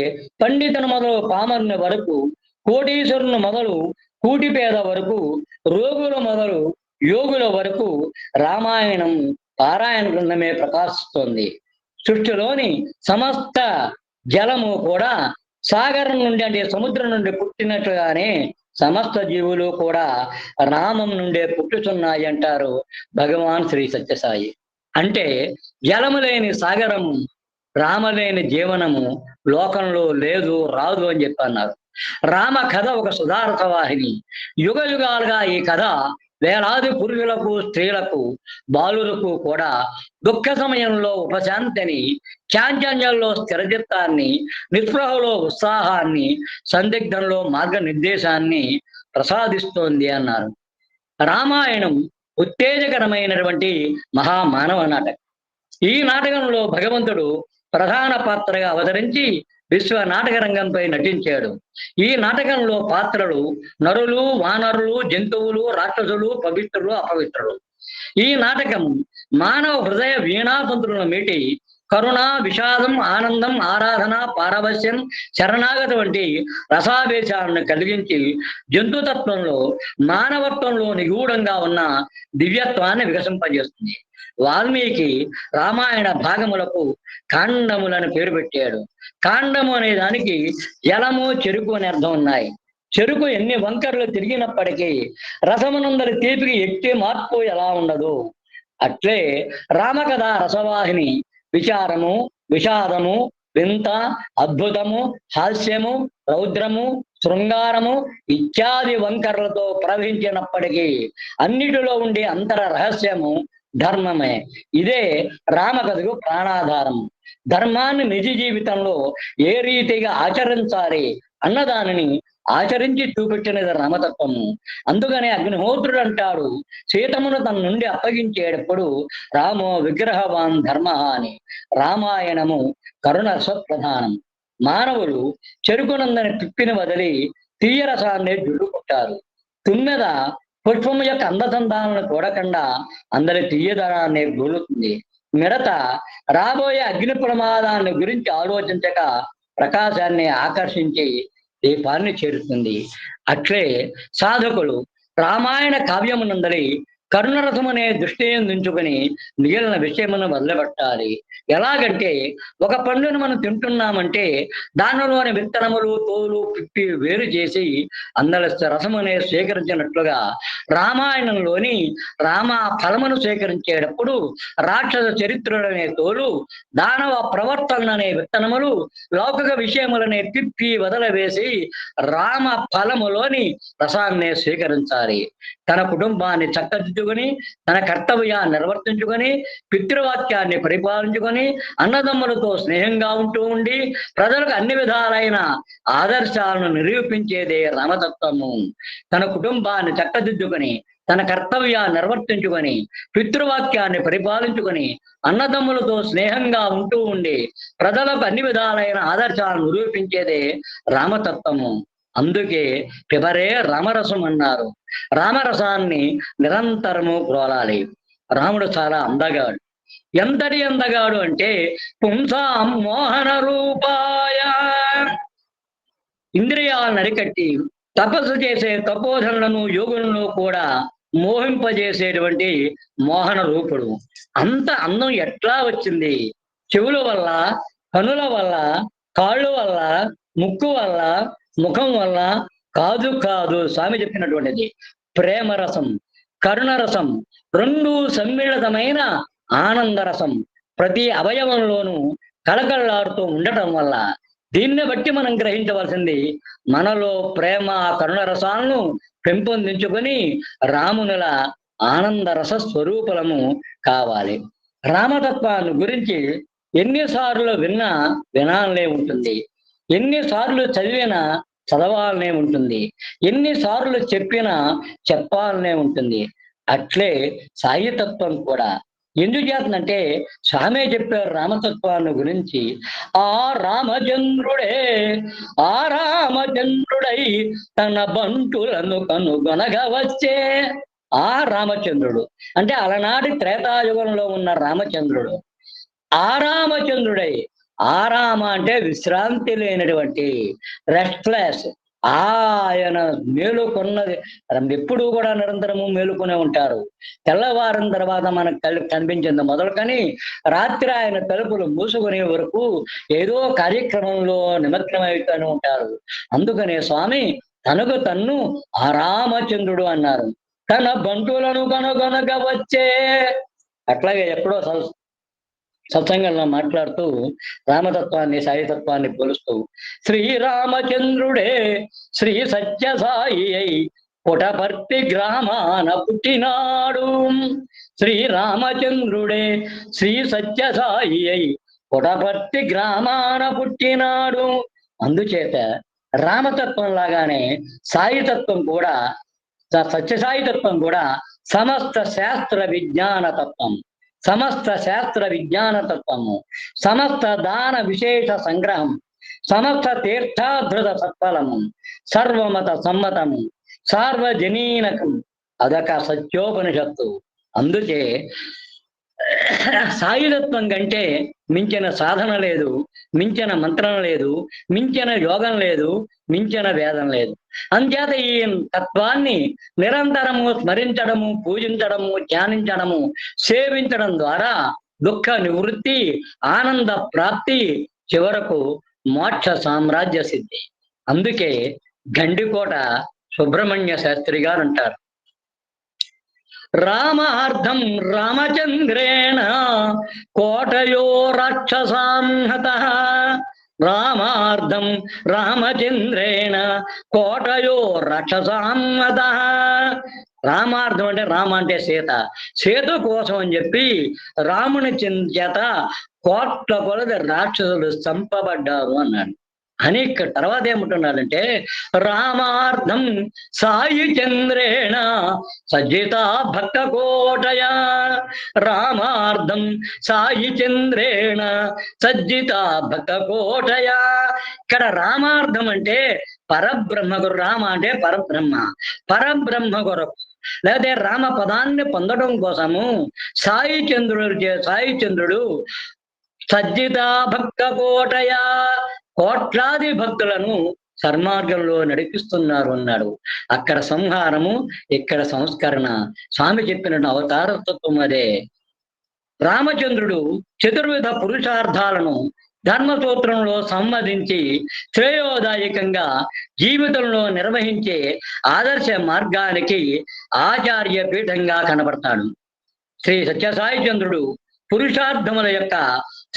పండితుని మొదలు పామరుని వరకు, కోటీశ్వరుని మొదలు కూటిపేద వరకు, రోగుల మొదలు యోగుల వరకు రామాయణం పారాయణ గ్రంథమే ప్రకాశిస్తోంది. సృష్టిలోని సమస్త జలము కూడా సాగరం నుండి అంటే సముద్రం నుండి పుట్టినట్లుగానే సమస్త జీవులు కూడా రామం నుండే పుట్టుతున్నాయి అంటారు భగవాన్ శ్రీ సత్యసాయి. అంటే జలము లేని సాగరము, రామలేని జీవనము లోకంలో లేదు, రాదు అని చెప్పి అన్నారు. రామ కథ ఒక సుధారత వాహిని. యుగ యుగాలుగా ఈ కథ వేలాది పురుషులకు, స్త్రీలకు, బాలులకు కూడా దుఃఖ సమయంలో ఉపశాంతిని, చాంచల్యంలో స్థిరచిత్తాన్ని, నిస్పృహలో ఉత్సాహాన్ని, సందిగ్ధంలో మార్గనిర్దేశాన్ని ప్రసాదిస్తోంది అన్నారు. రామాయణం ఉత్తేజకరమైనటువంటి మహామానవ నాటకం. ఈ నాటకంలో భగవంతుడు ప్రధాన పాత్రగా అవతరించి విశ్వ నాటక రంగంపై నటించాడు. ఈ నాటకంలో పాత్రలు నరులు, వానరులు, జంతువులు, రాక్షసులు, పవిత్రులు, అపవిత్రులు. ఈ నాటకం మానవ హృదయ వీణాతంత్రులను మీటి కరుణ, విషాదం, ఆనందం, ఆరాధన, పారవశ్యం, శరణాగతి వంటి రసావేశాలను కలిగించి జంతుతత్వంలో మానవత్వంలో నిగూఢంగా ఉన్న దివ్యత్వాన్ని వికసింపజేస్తుంది. వాల్మీకి రామాయణ భాగములకు కాండములను పేరు పెట్టాడు. కాండము అనే దానికి జలము, చెరుకు అనే అర్థం ఉన్నాయి. చెరుకు ఎన్ని వంకర్లు తిరిగినప్పటికీ రసమునందరి తీపికి ఎట్టి మార్పు ఎలా ఉండదు, అట్లే రామకథ రసవాహిని విచారము, విషాదము, వింత, అద్భుతము, హాస్యము, రౌద్రము, శృంగారము ఇత్యాది వంకర్లతో ప్రవహించినప్పటికీ అన్నిటిలో ఉండే అంతర రహస్యము ధర్మమే. ఇదే రామకథకు ప్రాణాధారం. ధర్మాన్ని నిజ జీవితంలో ఏ రీతిగా ఆచరించాలి అన్నదానిని ఆచరించి చూపెట్టినది రామతత్వము. అందుకనే అగ్నిహోత్రుడు అంటాడు, సీతమును తన నుండి అప్పగించేటప్పుడు రామో విగ్రహవాన్ ధర్మ అని. రామాయణము కరుణ స్వప్రధానం. మానవులు చెరుకునందని పిప్పిని వదిలి తీయరసాన్ని జుడుకుంటారు. తుమ్మెద పుష్పము యొక్క అందచందాలను చూడకుండా అందరి తీయదనాన్ని గోలుతుంది. మిడత రాబోయే అగ్ని ప్రమాదాన్ని గురించి ఆలోచించక ప్రకాశాన్ని ఆకర్షించి దీపాన్ని చేరుతుంది. అట్లే సాధకులు రామాయణ కావ్యమునందరి కరుణరసం అనే దృష్టి ఉంచుకొని మిగిలిన విషయమును వదిలిపెట్టాలి. ఎలాగంటే ఒక పండును మనం తింటున్నామంటే దానిలోని విత్తనములు, తోలు, పిప్పి వేరు చేసి అందులో రసం అనేది స్వీకరించినట్లుగా రామాయణంలోని రామ ఫలమును స్వీకరించేటప్పుడు రాక్షస చరిత్రలనే తోలు, దానవ ప్రవర్తన అనే విత్తనములు, లౌకిక విషయములనే తిప్పి వదలవేసి రామ ఫలములోని రసాన్ని స్వీకరించాలి. తన కుటుంబాన్ని చక్కదిద్దుకొని, తన కర్తవ్యాన్ని నిర్వర్తించుకొని, పితృవాక్యాన్ని పరిపాలించుకొని, అన్నదమ్ములతో స్నేహంగా ఉంటూ ఉండి, ప్రజలకు అన్ని విధాలైన ఆదర్శాలను నిరూపించేదే రామతత్వము. తన కుటుంబాన్ని చక్కదిద్దుకొని, తన కర్తవ్యాన్ని నిర్వర్తించుకొని, పితృవాక్యాన్ని పరిపాలించుకొని, అన్నదమ్ములతో స్నేహంగా ఉంటూ ఉండి, ప్రజలకు అన్ని విధాలైన ఆదర్శాలను నిరూపించేదే రామతత్వము. అందుకే పిబరే రామరసం అన్నారు. రామరసాన్ని నిరంతరము గ్రోలాలి. రాముడు చాలా అందగాడు. ఎంతటి అందగాడు అంటే పుంసాం మోహన రూపాయ, ఇంద్రియాలను అరికట్టి తపస్సు చేసే తపోధనులను యోగులను కూడా మోహింపజేసేటువంటి మోహన రూపుడు. అంత అందం ఎట్లా వచ్చింది? చెవుల వల్ల, కనుల వల్ల, కాళ్ళు వల్ల, ముక్కు వల్ల, ముఖం వల్ల కాదు కాదు. స్వామి చెప్పినటువంటిది ప్రేమరసం, కరుణరసం రెండు సమ్మిళితమైన ఆనందరసం ప్రతి అవయవంలోనూ కళకళలాడుతూ ఉండటం వల్ల, దీన్ని బట్టి మనం గ్రహించవలసింది మనలో ప్రేమ కరుణరసాలను పెంపొందించుకొని రామునుల ఆనందరస స్వరూపలము కావాలి. రామతత్వాన్ని గురించి ఎన్నిసార్లు విన్నా వినాలనే ఉంటుంది, ఎన్నిసార్లు చదివినా చదవాలనే ఉంటుంది, ఎన్నిసార్లు చెప్పినా చెప్పాలనే ఉంటుంది. అట్లే సాయితత్వం కూడా. ఎందుచేతనంటే స్వామి చెప్పారు రామతత్వాన్ని గురించి. ఆ రామచంద్రుడై తన బంటులను కనుగొనగా వచ్చే. ఆ రామచంద్రుడు అంటే అలనాటి త్రేతాయుగంలో ఉన్న రామచంద్రుడు. ఆ రామచంద్రుడై, ఆ రామ అంటే విశ్రాంతి లేనటువంటి, రెస్ట్లెస్. ఆయన మేలుకొన్నది ఎప్పుడు కూడా నిరంతరము మేలుకొనే ఉంటారు. తెల్లవారిన తర్వాత మనకు కనిపించింది మొదలుకొని రాత్రి ఆయన తలుపులు మూసుకునే వరకు ఏదో కార్యక్రమంలో నిమగ్నమవుతూనే ఉంటారు. అందుకనే స్వామి తనకు తన్ను ఆ రామచంద్రుడు అన్నారు. తన బంటులను కనుగొనగా వచ్చే. అట్లాగే ఎప్పుడో సత్సంగంలో మాట్లాడుతూ రామతత్వాన్ని సాయితత్వాన్ని పోలుస్తూ శ్రీరామచంద్రుడే శ్రీ సత్యసాయి అయి పుటపర్తి గ్రామాన పుట్టినాడు. శ్రీరామచంద్రుడే శ్రీ సత్యసాయి అయి పుటపర్తి గ్రామాన పుట్టినాడు. అందుచేత రామతత్వం లాగానే సాయితత్వం కూడా, సత్యసాయితత్వం కూడా సమస్త శాస్త్ర విజ్ఞాన తత్వం, సమస్త శాస్త్ర విజ్ఞాన తత్వము, సమస్త దాన విశేష సంగ్రహం, సమస్త తీర్థాధృత సత్ఫలము, సర్వమత సమ్మతము, సార్వజనీనకం. అదొక సత్యోపనిషత్తు. అందుకే సాయితత్వం కంటే మించిన సాధన లేదు, మించిన మంత్రం లేదు, మించిన యోగం లేదు, మించిన వేదం లేదు. అంచేత ఈ తత్వాన్ని నిరంతరము స్మరించడము, పూజించడము, ధ్యానించడము, సేవించడం ద్వారా దుఃఖ నివృత్తి, ఆనంద ప్రాప్తి, చివరకు మోక్ష సామ్రాజ్య సిద్ధి. అందుకే గండికోట సుబ్రహ్మణ్య శాస్త్రి గారు అంటారు, రామార్థం రామచంద్రేణ కోటయో రాక్షసాంహత. రామార్థం రామచంద్రేణ కోటయో రాక్షసాంహత. రామార్థం అంటే రామ అంటే సీత, సీత కోసం అని చెప్పి రాముని చేత కోట్ల కొలది రాక్షసులు చంపబడ్డారు అన్నాడు. అని ఇక్కడ తర్వాత ఏమంటున్నాడంటే రామార్థం సాయి చంద్రేణ సజ్జిత భక్త కోటయ. రామార్థం సాయి చంద్రేణ సజ్జిత భక్త కోటయ. ఇక్కడ రామార్థం అంటే పరబ్రహ్మ కొరకు. రామ అంటే పరబ్రహ్మ, పరబ్రహ్మ కొరకు లేకపోతే రామ పదాన్ని పొందడం కోసము సాయి చంద్రుడు సజ్జిత భక్త కోటయ కోట్లాది భక్తులను సన్మార్గంలో నడిపిస్తున్నారు అన్నాడు. అక్కడ సంహారము, ఇక్కడ సంస్కరణ. స్వామి చెప్పిన అవతారతత్వం అదే. రామచంద్రుడు చతుర్విధ పురుషార్థాలను ధర్మసూత్రంలో సంవదించి శ్రేయోదాయకంగా జీవితంలో నిర్వహించే ఆదర్శ మార్గానికి ఆచార్య పీఠంగా కనబడతాడు. శ్రీ సత్యసాయి చంద్రుడు పురుషార్థముల యొక్క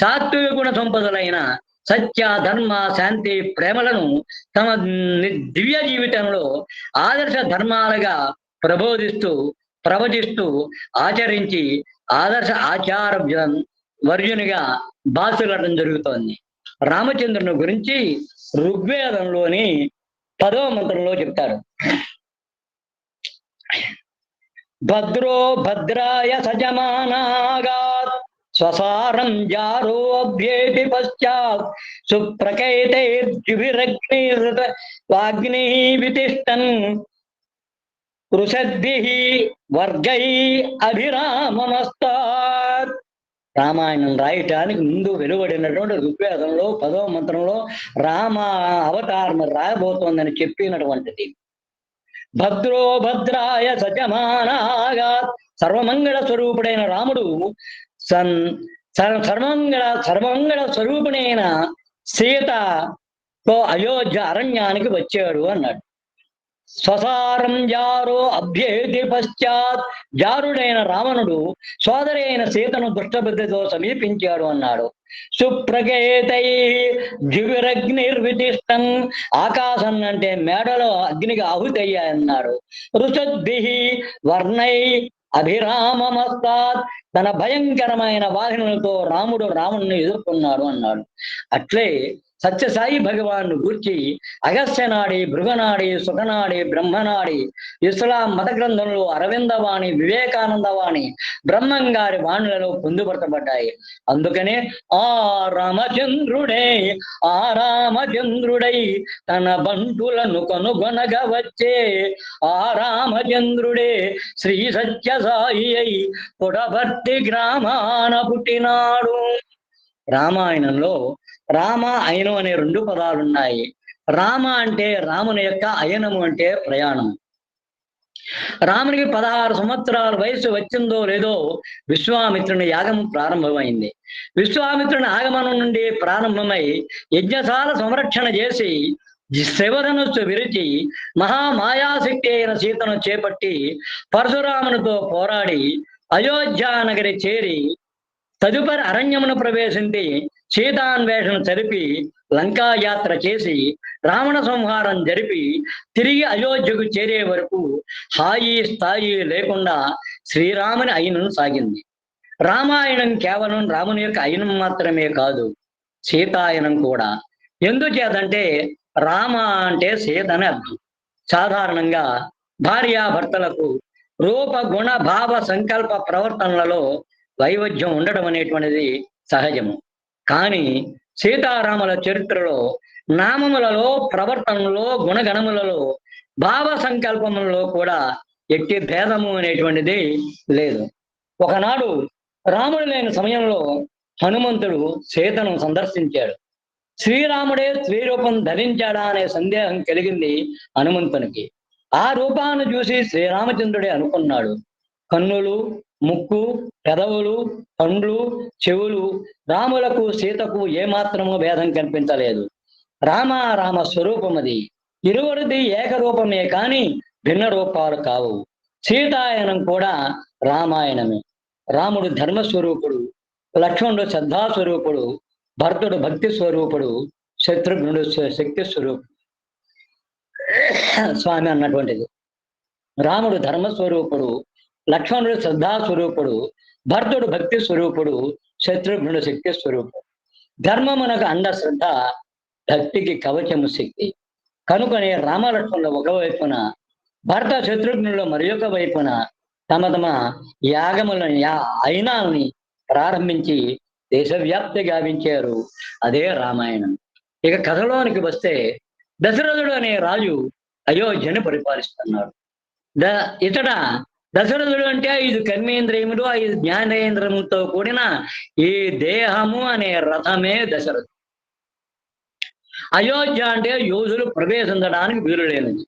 సాత్విక గుణ సంపదలైన సత్య, ధర్మ, శాంతి, ప్రేమలను తమ దివ్య జీవితంలో ఆదర్శ ధర్మాలుగా ప్రవచిస్తూ ఆచరించి ఆదర్శ ఆచార వర్యునిగా భాసులడం జరుగుతోంది. రామచంద్రుని గురించి ఋగ్వేదంలోని 10వ మంత్రంలో చెప్తారు. భద్రో భద్రాయ సజమానాగాత్ స్వసారం జారో అభ్యేతి పశ్చాత్ సుప్రకైతైర్జుభిరగ్నిర్వాగ్ని వితిష్టన్ వృషద్భిః వర్గై అభిరామమస్తాత్. రామాయణం రాయటానికి ముందు వెలువడినటువంటి ఋగ్వేదంలో 10వ మంత్రంలో రామ అవతారం రాబోతోందని చెప్పినటువంటిది. భద్రో భద్రాయ సజమానాగా, సర్వమంగళ స్వరూపుడైన రాముడు సర్వమంగళ స్వరూపుడైన సీతతో అయోధ్య అరణ్యానికి వచ్చాడు అన్నాడు. స్వసారం జారో అభ్యేతి పశ్చాత్, జారుడైన రావణుడు సోదరి అయిన సీతను దుష్టబుద్ధితో సమీపించాడు అన్నాడు. సుప్రకేతై జివిరగ్నిర్వితిష్టం, ఆకాశం అంటే మేడలో అగ్నికి ఆహుతయ్యాయన్నాడు. ఋషద్భిః వర్ణై అభిరామమస్తాత్, తన భయంకరమైన వాహనలతో రాముడు రావణుని ఎదుర్కొన్నాడు అన్నాడు. అట్లే సత్యసాయి భగవాను గూర్చి అగస్త్యనాడి, భృగనాడి, సుఖనాడి, బ్రహ్మనాడి, ఇస్లాం మత గ్రంథంలో అరవిందవాణి, వివేకానందవాణి, బ్రహ్మంగారి వాణులలో పొందుపరచబడ్డాయి. అందుకనే ఆ రామచంద్రుడై తన బంటులను కనుగొనగా వచ్చే ఆ రామచంద్రుడే శ్రీ సత్యసాయి అయి పుటపర్తి గ్రామాన పుట్టినాడు. రామాయణంలో రామ, అయనం అనే 2 పదాలు ఉన్నాయి. రామ అంటే రాముని యొక్క, అయనము అంటే ప్రయాణం. రామునికి 16 సంవత్సరాల వయసు వచ్చిందో లేదో విశ్వామిత్రుని యాగం ప్రారంభమైంది. విశ్వామిత్రుని ఆగమనం నుండి ప్రారంభమై యజ్ఞశాల సంరక్షణ చేసి శివధనుస్సు విరిచి మహామాయాశక్తి అయిన సీతను చేపట్టి పరశురామునితో పోరాడి అయోధ్యానగరి చేరి తదుపరి అరణ్యమును ప్రవేశించి సీతాన్వేషణ జరిపి లంకాయాత్ర చేసి రావణ సంహారం జరిపి తిరిగి అయోధ్యకు చేరే వరకు హాయి స్థాయి లేకుండా శ్రీరాముని అయనం సాగింది. రామాయణం కేవలం రాముని యొక్క అయనం మాత్రమే కాదు, సీతాయనం కూడా. ఎందుచేతంటే రామ అంటే సీత అని అర్థం. సాధారణంగా భార్యాభర్తలకు రూప, గుణ, భావ, సంకల్ప ప్రవర్తనలలో వైవిధ్యం ఉండడం అనేటువంటిది సహజము. కానీ సీతారాముల చరిత్రలో నామములలో, ప్రవర్తనలో, గుణగణములలో, భావ సంకల్పములలో కూడా ఎట్టి భేదము అనేటువంటిది లేదు. ఒకనాడు రాముడు లేని సమయంలో హనుమంతుడు సీతను సందర్శించాడు. శ్రీరాముడే స్త్రీ రూపం ధరించాడా అనే సందేహం కలిగింది హనుమంతునికి. ఆ రూపాన్ని చూసి శ్రీరామచంద్రుడే అనుకున్నాడు. కన్నులు, ముక్కు, పెదవులు, పండ్లు, చెవులు రాములకు సీతకు ఏమాత్రము భేదం కనిపించలేదు. రామ స్వరూపం అది. ఇరువురిది ఏకరూపమే కాని భిన్న రూపాలు కావు. సీతాయనం కూడా రామాయణమే. రాముడు ధర్మస్వరూపుడు, లక్ష్మణుడు శ్రద్ధాస్వరూపుడు, భరతుడు భక్తి స్వరూపుడు, శత్రుఘ్నుడు శక్తి స్వరూపుడు. స్వామి అన్నటువంటిది. రాముడు ధర్మస్వరూపుడు, లక్ష్మణుడు శ్రద్ధాస్వరూపుడు, భరతుడు భక్తి స్వరూపుడు, శత్రుఘ్నుడు శక్తి స్వరూపుడు. ధర్మమునకు అండ శ్రద్ధ, భక్తికి కవచము శక్తి. కనుకనే రామలక్ష్మణులు ఒకవైపున, భరత శత్రుఘ్నులు మరి ఒక వైపున తమ యాగములను అయినాల్ని ప్రారంభించి దేశవ్యాప్తి గావించారు. అదే రామాయణం. ఇక కథలోనికి వస్తే, దశరథుడు అనే రాజు అయోధ్యను పరిపాలిస్తున్నాడు. ఇతడ దశరథుడు అంటే 5 కర్మేంద్రియములు, 5 జ్ఞానేంద్రియములతో కూడిన ఈ దేహము అనే రథమే దశరథుడు. అయోధ్య అంటే యోధులు ప్రవేశించడానికి వీలు లేనిది.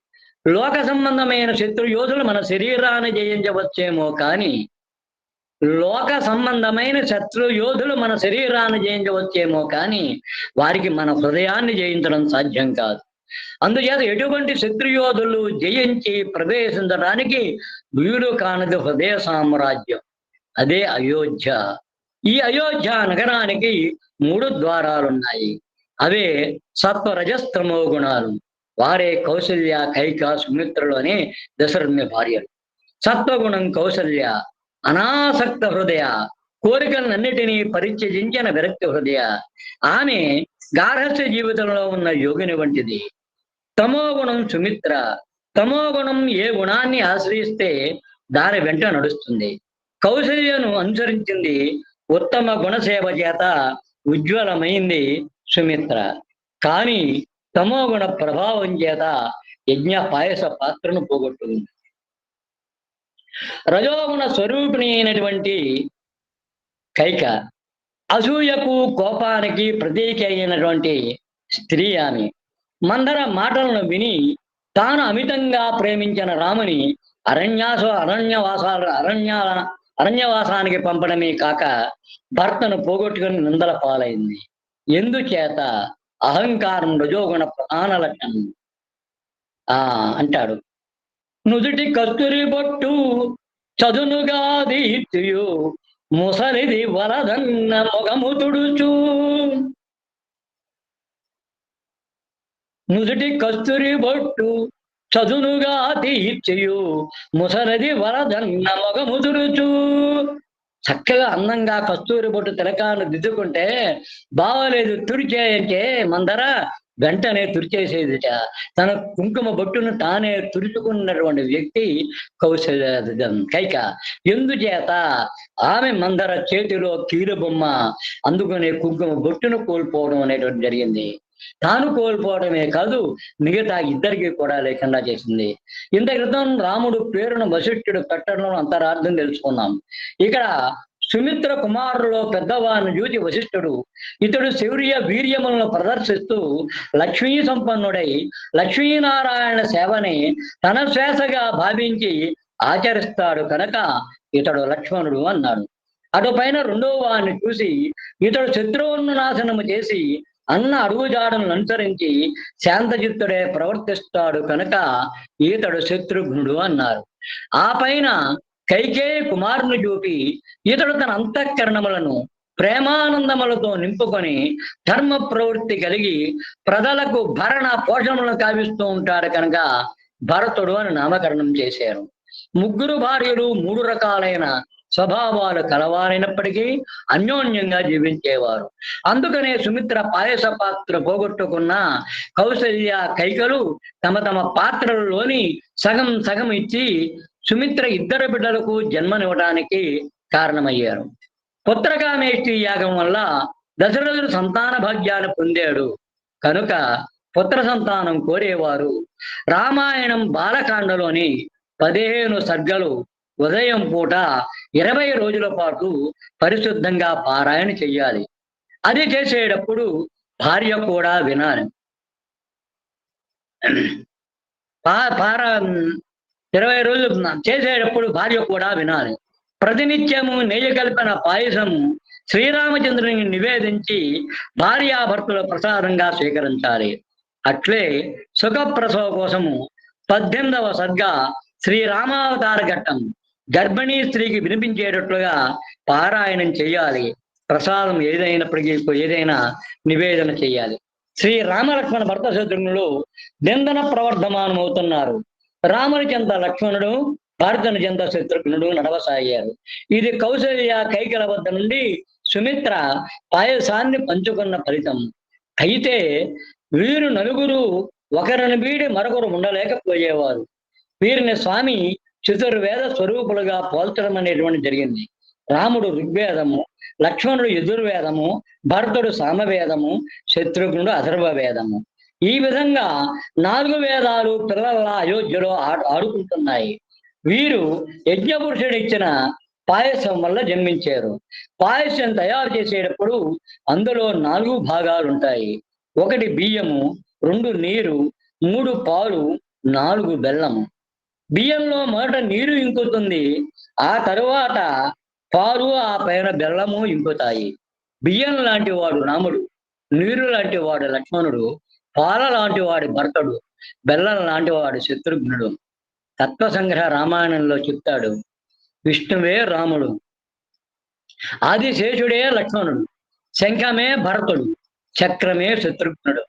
లోక సంబంధమైన శత్రు యోధులు మన శరీరాన్ని జయించవచ్చేమో కానీ లోక సంబంధమైన శత్రు యోధులు మన శరీరాన్ని జయించవచ్చేమో కానీ వారికి మన హృదయాన్ని జయించడం సాధ్యం కాదు. అందుచేత ఎటువంటి శత్రుయోధులు జయించి ప్రవేశించడానికి వీలు కానిది హృదయ సామ్రాజ్యం, అదే అయోధ్య. ఈ అయోధ్య నగరానికి 3 ద్వారాలున్నాయి. అవే సత్వరజస్తమో గుణాలు. వారే కౌసల్య, కైక, సుమిత్రులు అనే దశరథుని భార్యలు. సత్వగుణం కౌసల్య, అనాసక్త హృదయ, కోరికలన్నిటినీ పరిత్యజించిన విరక్తి హృదయ. ఆమె గార్హస్థ్య జీవితంలో ఉన్న యోగిని వంటిది. తమోగుణం సుమిత్ర. తమోగుణం ఏ గుణాన్ని ఆశ్రయిస్తే దాని వెంట నడుస్తుంది. కౌసల్యను అనుసరించింది, ఉత్తమ గుణసేవ చేత ఉజ్వలమైంది సుమిత్ర. కానీ తమోగుణ ప్రభావం చేత యజ్ఞ పాయస పాత్రను పోగొట్టుకుంది. రజోగుణ స్వరూపిణి అయినటువంటి కైక, అసూయకు కోపానికి ప్రతీక అయినటువంటి స్త్రీ ఆమె. మందర మాటలను విని తాను అమితంగా ప్రేమించిన రాముని అరణ్యవాసానికి పంపడమే కాక భర్తను పోగొట్టుకుని నిందల పాలైంది. ఎందుచేత? అహంకారం రజోగుణ ప్రధాన లక్షణం. అంటాడు, నుదుటి కస్తూరి బొట్టు చదునుగా దీప్తియు ముసలిది వరదన్న మొగము తుడుచు. నుదుటి కస్తూరి బొట్టు చదునుగా తీర్చియు ముసలిది వరదన్న మొగము తుడుచు. చక్కగా అందంగా కస్తూరి బొట్టు తిలకాన్ని దిద్దుకుంటే బావలేదు తుడిచేయంటే మందర వెంటనే తుడిచేసేదిట. తన కుంకుమ బొట్టును తానే తుడుచుకున్నటువంటి వ్యక్తి కైక. ఎందుచేత? ఆమె మందర చేతిలో కీలుబొమ్మ అందుకునే కుంకుమ బొట్టును కోల్పోవడం అనేటువంటి జరిగింది. తాను కోల్పోవడమే కాదు, మిగతా ఇద్దరికి కూడా లేకుండా చేసింది. ఇంత క్రితం రాముడు పేరును వశిష్ఠుడు పెట్టడంలో అంతరార్థం తెలుసుకున్నాం. ఇక్కడ సుమిత్ర కుమారులో పెద్దవాడిని చూసి వశిష్ఠుడు ఇతడు శౌర్య వీర్యములను ప్రదర్శిస్తూ లక్ష్మీ సంపన్నుడై లక్ష్మీనారాయణ సేవని తన శ్వాసగా భావించి ఆచరిస్తాడు కనుక ఇతడు లక్ష్మణుడు అన్నాడు. అటుపైన 2వ వాడిని చూసి ఇతడు శత్రువులను నాశనము చేసి అన్న అడుగుజాడను అనుసరించి శాంతచిత్తుడే ప్రవర్తిస్తాడు కనుక ఈతడు శత్రుఘ్నుడు అన్నారు. ఆ పైన కైకేయి కుమారుని చూపి ఇతడు తన అంతఃకరణములను ప్రేమానందములతో నింపుకొని ధర్మ ప్రవృత్తి కలిగి ప్రజలకు భరణ పోషణలను కావిస్తూ ఉంటాడు కనుక భరతుడు అని నామకరణం చేశారు. 3 భార్యలు 3 రకాలైన స్వభావాలు కలవారైనప్పటికీ అన్యోన్యంగా జీవించేవారు. అందుకనే సుమిత్ర పాయస పాత్ర పోగొట్టుకున్న కౌసల్య, కైకలు తమ తమ పాత్రలలోని సగం సగం ఇచ్చి సుమిత్ర 2 బిడ్డలకు జన్మనివ్వడానికి కారణమయ్యారు. పుత్రకామేష్టి యాగం వల్ల దశరథుడు సంతాన భాగ్యాన్ని పొందాడు కనుక పుత్ర సంతానం కోరేవారు రామాయణం బాలకాండలోని 15 సర్గలు ఉదయం పూట 20 రోజుల పాటు పరిశుద్ధంగా పారాయణ చెయ్యాలి. అది చేసేటప్పుడు భార్య కూడా వినాలి. 20 రోజులు చేసేటప్పుడు భార్య కూడా వినాలి. ప్రతినిత్యము నెయ్యి కలిపిన పాయసం శ్రీరామచంద్రుని నివేదించి భార్యాభర్తల ప్రసాదంగా స్వీకరించాలి. అట్లే సుఖప్రసవ కోసము 18వ సర్గ శ్రీరామావతార ఘట్టం గర్భిణీ స్త్రీకి వినిపించేటట్లుగా పారాయణం చెయ్యాలి. ప్రసాదం ఏదైనా నివేదన చెయ్యాలి. శ్రీ రామలక్ష్మణ భర్త శత్రుఘ్నులు నిందన ప్రవర్ధమానమవుతున్నారు. రాముని చెంత లక్ష్మణుడు, భరతుని చెంత శత్రుఘ్నుడు నడవసాగారు. ఇది కౌసల్య, కైకల వద్ద నుండి సుమిత్ర పాయసాన్ని పంచుకున్న ఫలితం. అయితే వీరు నలుగురు ఒకరిని వీడి మరొకరు ఉండలేకపోయేవారు. వీరిని స్వామి చతుర్వేద స్వరూపులుగా పోల్చడం అనేటువంటి జరిగింది. రాముడు ఋగ్వేదము, లక్ష్మణుడు యజుర్వేదము, భరతుడు సామవేదము, శత్రుఘ్నుడు అథర్వ వేదము. ఈ విధంగా 4 వేదాలు పిల్లల అయోధ్యలో ఆడుకుంటున్నాయి. వీరు యజ్ఞపురుషుడు ఇచ్చిన పాయసం వల్ల జన్మించారు. పాయసం తయారు చేసేటప్పుడు అందులో 4 భాగాలు ఉంటాయి. 1 బియ్యము, 2 నీరు, 3 పాలు, 4 బెల్లము. బియ్యంలో మొదట నీరు ఇంకుతుంది, ఆ తరువాత పాలు, ఆ పైన బెల్లము ఇంకుతాయి. బియ్యం లాంటి వాడు రాముడు, నీరు లాంటి వాడు లక్ష్మణుడు, పాల లాంటి వాడి భరతుడు, బెల్లం లాంటి వాడు శత్రుఘ్నుడు. తత్వ సంగ్రహ రామాయణంలో చెప్తాడు, విష్ణువే రాముడు, ఆదిశేషుడే లక్ష్మణుడు, శంఖమే భరతుడు, చక్రమే శత్రుఘ్నుడు.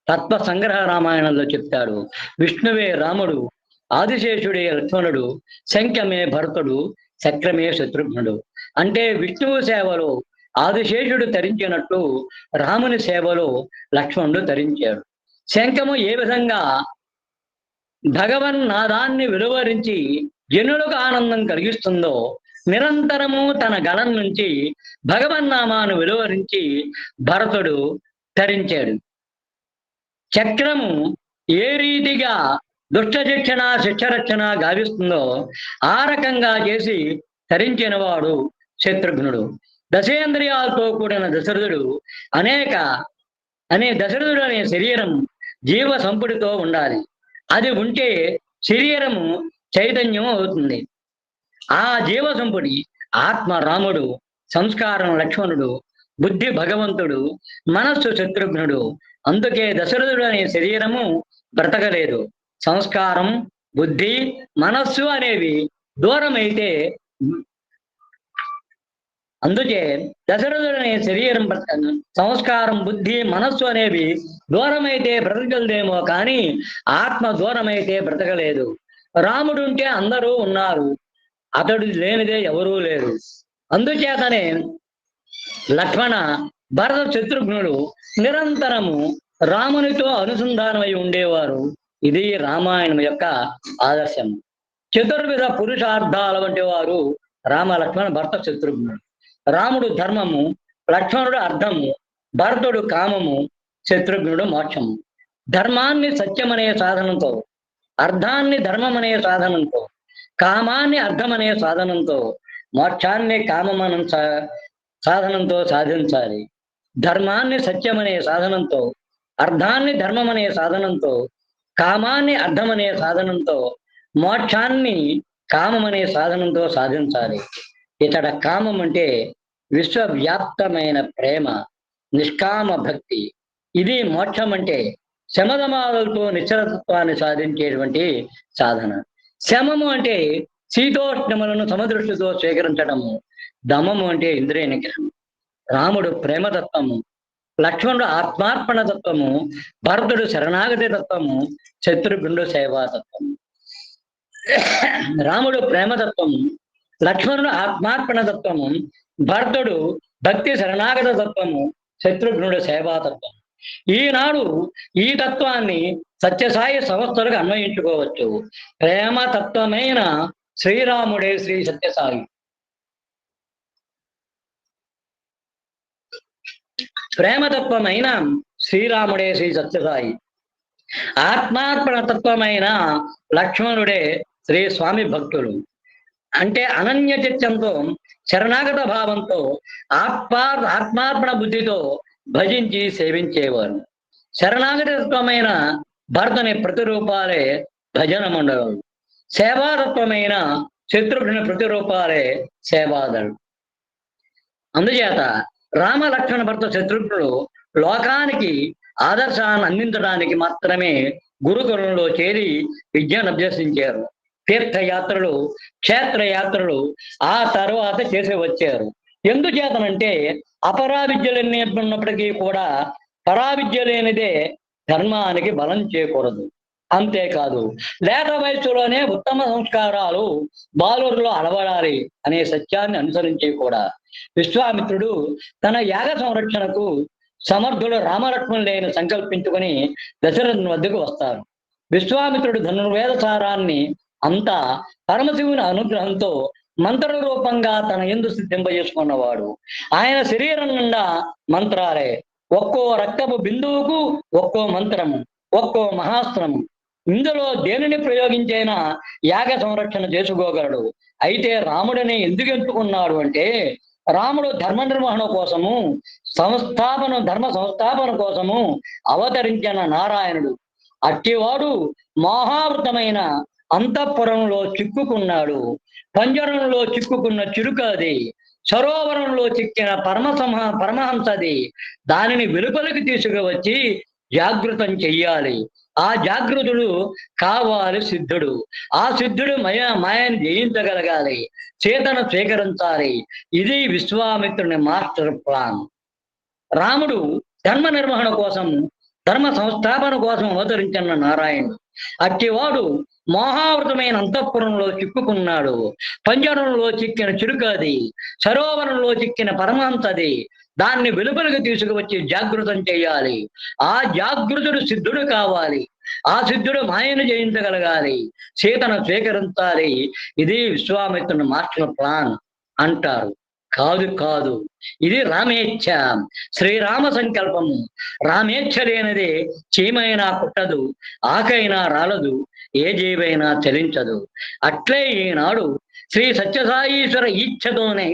తత్వ సంగ్రహ రామాయణంలో చెప్తాడు, విష్ణువే రాముడు, ఆదిశేషుడే లక్ష్మణుడు, శంఖమే భరతుడు, చక్రమే శత్రుఘ్నుడు. అంటే విష్ణువు సేవలో ఆదిశేషుడు తరించినట్టు రాముని సేవలో లక్ష్మణుడు తరించాడు. శంఖము ఏ విధంగా భగవన్నాదాన్ని వెలువరించి జనులకు ఆనందం కలిగిస్తుందో, నిరంతరము తన గళం నుంచి భగవన్నామాను వెలువరించి భరతుడు తరించాడు. చక్రము ఏ రీతిగా దుష్ట శిక్షణ శిక్షరక్షణ గావిస్తుందో ఆ రకంగా చేసి తరించిన వాడు శత్రుఘ్నుడు. దశేంద్రియాలతో కూడిన దశరథుడు దశరథుడు అనే శరీరం జీవ సంపుటితో ఉండాలి. అది ఉంటే శరీరము చైతన్యం అవుతుంది. ఆ జీవ సంపుటి ఆత్మ రాముడు, సంస్కారం లక్ష్మణుడు, బుద్ధి భగవంతుడు, మనస్సు శత్రుఘ్నుడు. అందుకే దశరథుడు అనే శరీరము బ్రతకలేదు. సంస్కారం, బుద్ధి, మనస్సు అనేవి దూరమైతే, అందుకే దశరథుడు అనే శరీరం సంస్కారం, బుద్ధి, మనస్సు అనేవి దూరమైతే బ్రతకలేదేమో కానీ ఆత్మ దూరమైతే బ్రతకలేదు. రాముడు ఉంటే అందరూ ఉన్నారు, అతడు లేనిదే ఎవరూ లేరు. అందుచేతనే లక్ష్మణ భరత శత్రుఘ్నుడు నిరంతరము రామునితో అనుసంధానమై ఉండేవారు. ఇది రామాయణం యొక్క ఆదర్శం. చతుర్విధ పురుషార్థాల వంటి వారు రామ లక్ష్మణ భరత శత్రుఘ్నుడు. రాముడు ధర్మము, లక్ష్మణుడు అర్థము, భరతుడు కామము, శత్రుఘ్నుడు మోక్షము. ధర్మాన్ని సత్యమనే సాధనంతో, అర్థాన్ని ధర్మమనే సాధనంతో, కామాన్ని అర్థమనే సాధనంతో, మోక్షాన్ని కామమనం సాధనంతో సాధించాలి. ధర్మాన్ని సత్యమనే సాధనంతో, అర్థాన్ని ధర్మమనే సాధనంతో, కామాన్ని అర్థమనే సాధనంతో, మోక్షాన్ని కామమనే సాధనంతో సాధించాలి. ఇతడ కామం అంటే విశ్వవ్యాప్తమైన ప్రేమ, నిష్కామ భక్తి. ఇది మోక్షం అంటే శమధమాలతో నిశ్చలత్వాన్ని సాధించేటువంటి సాధన. శమము అంటే శీతోష్ణములను సమదృష్టితో స్వీకరించడము. దమము అంటే ఇంద్రియ నిగ్రహం. రాముడు ప్రేమతత్వము, లక్ష్మణుడు ఆత్మార్పణ తత్వము, భరతుడు శరణాగతి తత్వము, శత్రుఘ్నుడు సేవాతత్వము. రాముడు ప్రేమతత్వము, లక్ష్మణుడు ఆత్మార్పణ తత్వము, భరతుడు భక్తి శరణాగత తత్వము, శత్రుఘ్నుడు సేవాతత్వము. ఈనాడు ఈ తత్వాన్ని సత్యసాయి సంస్థలకు అన్వయించుకోవచ్చు. ప్రేమతత్వమైన శ్రీరాముడే శ్రీ సత్యసాయి. ప్రేమతత్వమైన శ్రీరాముడే శ్రీ సత్యసాయి. ఆత్మార్పణ తత్వమైన లక్ష్మణుడే శ్రీ స్వామి భక్తులు. అంటే అనన్య చిత్తంతో, శరణాగత భావంతో, ఆత్మార్పణ బుద్ధితో భజించి సేవించేవారు. శరణాగతి తత్వమైన భరతుని ప్రతిరూపాలే భజన మండలం. సేవాతత్వమైన శత్రుఘ్నుని ప్రతిరూపాలే సేవాదళం. అందుచేత రామ లక్ష్మణ భరత శత్రుఘ్నుడు లోకానికి ఆదర్శాన్ని అందించడానికి మాత్రమే గురుకులంలో చేరి విద్యను అభ్యసించారు. తీర్థయాత్రలు, క్షేత్రయాత్రలు ఆ తర్వాత చేసి వచ్చారు. ఎందుచేతనంటే అపరావిద్యలన్నీ ఉన్నప్పటికీ కూడా పరావిద్య లేనిదే ధర్మానికి బలం చేయకూడదు. అంతేకాదు, లేత వయసులోనే ఉత్తమ సంస్కారాలు బాలురులో అలవడాలి అనే సత్యాన్ని అనుసరించి కూడా విశ్వామిత్రుడు తన యాగ సంరక్షణకు సమర్థులు రామలక్ష్మణులైన సంకల్పించుకొని దశరథుని వద్దకు వస్తారు. విశ్వామిత్రుడు ధనుర్వేద సారాన్ని అంతా పరమశివుని అనుగ్రహంతో మంత్ర రూపంగా తన యందు సిద్ధింపజేసుకున్నవాడు. ఆయన శరీరం నిండా మంత్రాలే. ఒక్కో రక్తపు బిందువుకు ఒక్కో మంత్రము, ఒక్కో మహాస్త్రము. ఇందులో దేనిని ప్రయోగించైనా యాగ సంరక్షణ చేసుకోగలడు. అయితే రాముడిని ఎందుకు ఎంచుకున్నాడు అంటే, రాముడు ధర్మ నిర్వహణ కోసము ధర్మ సంస్థాపన కోసము అవతరించిన నారాయణుడు. అట్టివాడు మహావృతమైన అంతఃపురంలో చిక్కుకున్నాడు. పంజరంలో చిక్కుకున్న చిలుక అది, సరోవరంలో చిక్కిన పరమహంసది. దానిని వెలుపలికి తీసుకువచ్చి జాగృతం చెయ్యాలి. ఆ జాగృతుడు కావాలి సిద్ధుడు. ఆ సిద్ధుడు మాయను జయించగలగాలి, చేతను స్వీకరించాలి. ఇది విశ్వామిత్రుని మాస్టర్ ప్లాన్. రాముడు ధర్మ నిర్వహణ కోసం, ధర్మ సంస్థాపన కోసం అవతరించిన నారాయణుడు. అట్టివాడు మహావృతమైన అంతఃపురంలో చిక్కుకున్నాడు. పంజరంలో చిక్కిన చిలుకది, సరోవరంలో చిక్కిన పరమాంతది. దాన్ని వెలుపలికి తీసుకువచ్చి జాగృతం చేయాలి. ఆ జాగృతుడు సిద్ధుడు కావాలి. ఆ సిద్ధుడు మాయను జయించగలగాలి, సీతను స్వీకరించాలి. ఇది విశ్వామిత్రుని మాస్టర్ ప్లాన్ అంటారు. కాదు కాదు, ఇది రామేచ్ఛ, శ్రీరామ సంకల్పము. రామేచ్ఛ లేనిదే చీమైనా కుట్టదు, ఆకైనా రాలదు, ఏ జీవైనా చలించదు. అట్లే ఈనాడు శ్రీ సత్యసాయీశ్వర ఇచ్ఛతోనే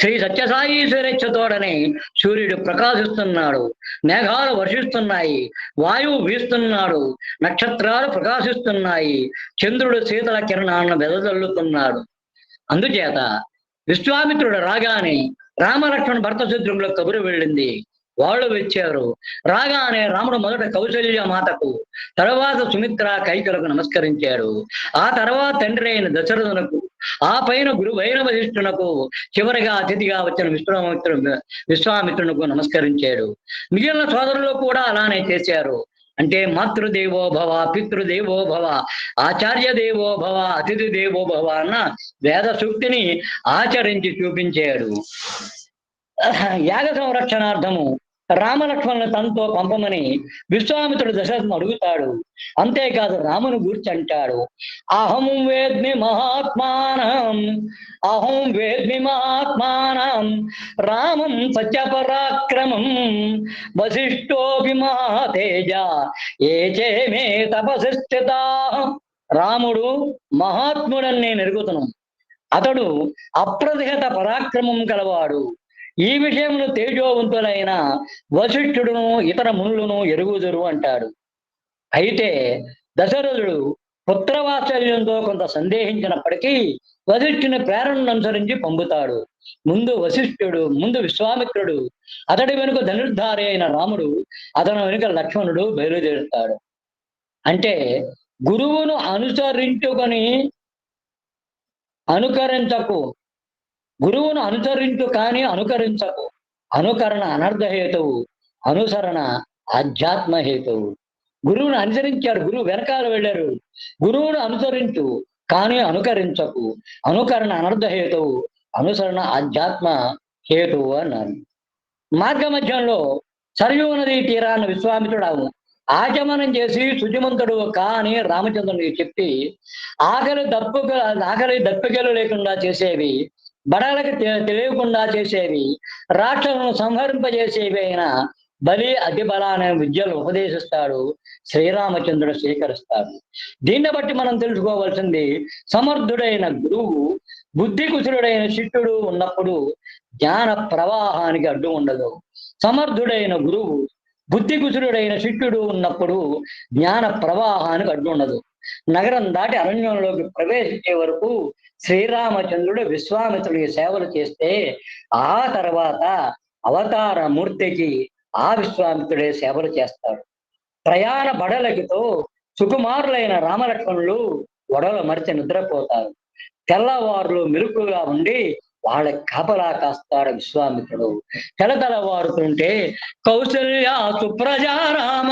శ్రీ సత్యసాయీశ్వర ఇచ్ఛతోడనే సూర్యుడు ప్రకాశిస్తున్నాడు, మేఘాలు వర్షిస్తున్నాయి, వాయువు వీస్తున్నాడు, నక్షత్రాలు ప్రకాశిస్తున్నాయి, చంద్రుడు శీతల కిరణాలను వెదజల్లుతున్నాడు. అందుచేత విశ్వామిత్రుడు రాగానే రామలక్ష్మణ భర్త శత్రువులకు కబురు వెళ్ళింది. వాళ్ళు వచ్చారు. రాగానే రాముడు మొదట కౌసల్య మాతకు, తర్వాత సుమిత్ర కైకలకు నమస్కరించాడు. ఆ తర్వాత తండ్రి అయిన దశరథునకు, ఆ పైన గురువైన వశిష్ఠునకు, చివరిగా అతిథిగా వచ్చిన విశ్వామిత్రునకు నమస్కరించాడు. మిగిలిన సోదరులు కూడా అలానే చేశారు. అంటే మాతృదేవో భవ, పితృదేవో భవ, ఆచార్య దేవో భవ, అతిథి దేవో భవ అన్న వేద సూక్తిని ఆచరించి చూపించాడు. యాగ సంరక్షణార్థము రామలక్ష్మణుని తనతో పంపమని విశ్వామిత్రుడు దశరథుని అడుగుతాడు. అంతేకాదు రాముని గూర్చి అంటాడు, అహం వేద్మి మహాత్మానం రామం సత్యపరాక్రమం వశిష్ఠోపి మహాతేజ ఏచే మే తపసిస్థితా. రాముడు మహాత్ముడని నేను ఎరుగుతున్నాను. అతడు అప్రతిహత పరాక్రమం కలవాడు. ఈ విషయమును తేజోవంతులైన వశిష్ఠుడును ఇతర మునులను ఎరుగుదురు అంటాడు. అయితే దశరథుడు పుత్రవాత్సల్యంతో కొంత సందేహించినప్పటికీ వశిష్ఠుని ప్రేరణను అనుసరించి పంపుతాడు. ముందు విశ్వామిత్రుడు, అతడి వెనుక ధనుర్ధారి అయిన రాముడు, అతని వెనుక లక్ష్మణుడు బయలుదేరుతాడు. అంటే గురువును గురువును అనుసరించు కానీ అనుకరించకు. అనుకరణ అనర్థహేతువు, అనుసరణ ఆధ్యాత్మ హేతువు. గురువును అనుసరించారు, గురువు వెనకాల వెళ్ళారు. గురువును అనుసరించు కానీ అనుకరించకు. అనుకరణ అనర్థహేతువు, అనుసరణ ఆధ్యాత్మ హేతువు అన్నారు. మార్గ మధ్యంలో సరయూ నదీ తీరాన్ని విశ్వామిత్రుడు ఆచమనం చేసి శుచిమంతుడు కానీ రామచంద్రునికి చెప్పి ఆకలి దప్పికలు లేకుండా చేసేవి, బడలకు తెలియకుండా చేసేవి, రాక్షసులను సంహరింపజేసేవి అయిన బలి అతి బల అనే విద్యలు ఉపదేశిస్తాడు. శ్రీరామచంద్రుడు స్వీకరిస్తాడు. దీన్ని బట్టి మనం తెలుసుకోవాల్సింది, సమర్థుడైన గురువు బుద్ధి కుశలుడైన శిష్యుడు ఉన్నప్పుడు జ్ఞాన ప్రవాహానికి అడ్డు ఉండదు. సమర్థుడైన గురువు బుద్ధి కుశలుడైన శిష్యుడు ఉన్నప్పుడు జ్ఞాన ప్రవాహానికి అడ్డు ఉండదు. నగరం దాటి అరణ్యంలోకి ప్రవేశించే వరకు శ్రీరామచంద్రుడు విశ్వామిత్రుడికి సేవలు చేస్తే ఆ తర్వాత అవతార మూర్తికి ఆ విశ్వామిత్రుడే సేవలు చేస్తాడు. ప్రయాణ బడలకితో సుకుమారులైన రామలక్ష్మణులు వడలు మరిచి నిద్రపోతారు. తెల్లవారులు మెరుపుగా ఉండి వాళ్ళ కాపలా కాస్తాడు విశ్వామిత్రుడు. తెలతెలవారుతుంటే కౌసల్య సుప్రజా రామ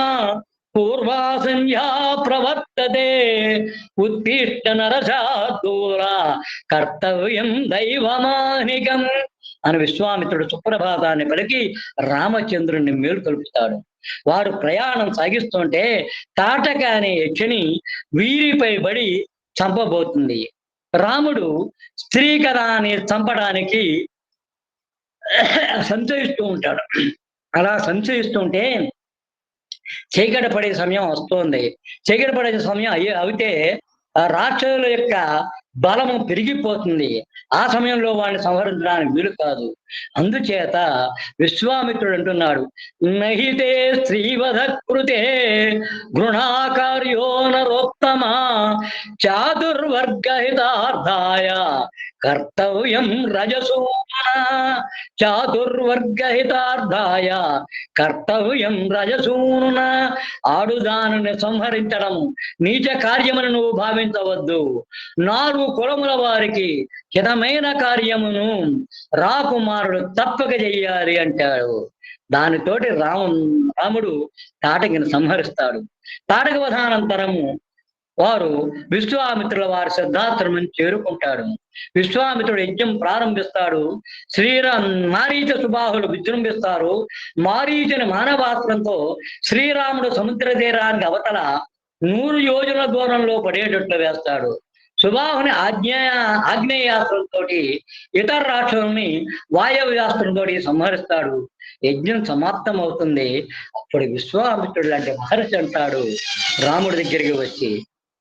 పూర్వా సంధ్యా ప్రవర్తతే ఉత్తిష్ట నరశార్దూల కర్తవ్యం దైవమానికం అని విశ్వామిత్రుడు సుప్రభాతాన్ని పలికి రామచంద్రుడిని మేలుకొల్పుతాడు. వారు ప్రయాణం సాగిస్తుంటే తాటక అనే యక్షిని వీరిపై పడి చంపబోతుంది. రాముడు స్త్రీ కదా అని చంపడానికి సంచయిస్తూ ఉంటాడు. అలా సంచయిస్తుంటే చీకటి పడే సమయం వస్తుంది. చీకటి పడే సమయం అయితే రాక్షసుల యొక్క బలము పెరిగిపోతుంది. ఆ సమయంలో వాడిని సంహరించడానికి వీలు కాదు. అందుచేత విశ్వామిత్రుడు అంటున్నాడు, నహితే స్త్రీవధ కృతే గృణాకార్యో నరోత్తమ చాతుర్వర్గహితార్థాయ కర్తవ్యం రజసూన. చాతుర్వర్గహితార్థాయ కర్తవ్యం రజసూన. ఆడుదానిని సంహరించడం నీచ కార్యమును నువ్వు భావించవద్దు. 4 కులముల వారికి హితమైన కార్యమును రాకుమారుడు తప్పక చెయ్యాలి అంటాడు. దానితోటి రాముడు తాటకిని సంహరిస్తాడు. తాటక వధానంతరము వారు విశ్వామిత్రుల వారి సిద్ధాశ్రమం చేరుకుంటాడు. విశ్వామిత్రుడు యజ్ఞం ప్రారంభిస్తాడు. మారీచ సుబాహులు విజృంభిస్తారు. మారీచుని మానవాస్త్రంతో శ్రీరాముడు సముద్ర తీరానికి అవతల 100 యోజన దూరంలో పడేటట్లు వేస్తాడు. సుబాహుని ఆగ్నేయాస్త్రంతో ఇతర రాక్షసుల్ని వాయవ్యాస్త్రంతో సంహరిస్తాడు. యజ్ఞం సమాప్తం అవుతుంది. అప్పుడు విశ్వామిత్రుడు లాంటి మహర్షి అంటాడు రాముడి దగ్గరికి వచ్చి,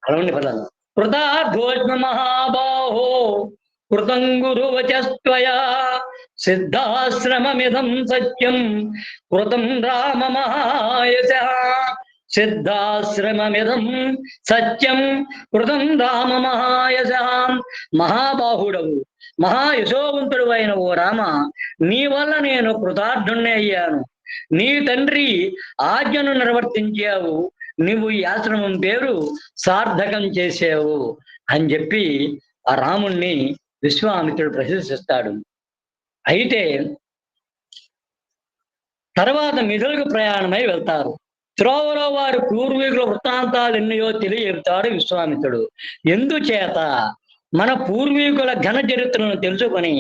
అలవని పదాలు, కృతార్థోష్మ మహాబాహో కృతం గురువచస్త్వయా సిద్ధాశ్రమమిదం సత్యం కృతం రామ మహాయశ. సిద్ధాశ్రమమిదం సత్యం కృతం రామ మహాయశ. మహాబాహుడవు, మహాయశోవంతుడు అయిన ఓ రామ, నీ వల్ల నేను కృతార్థుణ్ణి అయ్యాను. నీ తండ్రి ఆజ్ఞను నిర్వర్తించావు. నువ్వు ఈ ఆశ్రమం పేరు సార్థకం చేసావు అని చెప్పి ఆ రాముణ్ణి విశ్వామిత్రుడు ప్రశంసిస్తాడు. అయితే తర్వాత మిథులకు ప్రయాణమై వెళ్తారు. త్రోవలో వారి పూర్వీకుల వృత్తాంతాలు ఎన్నయో తెలియజెప్తాడు విశ్వామిత్రుడు. ఎందుచేత మన పూర్వీకుల ఘన చరిత్రను తెలుసుకొని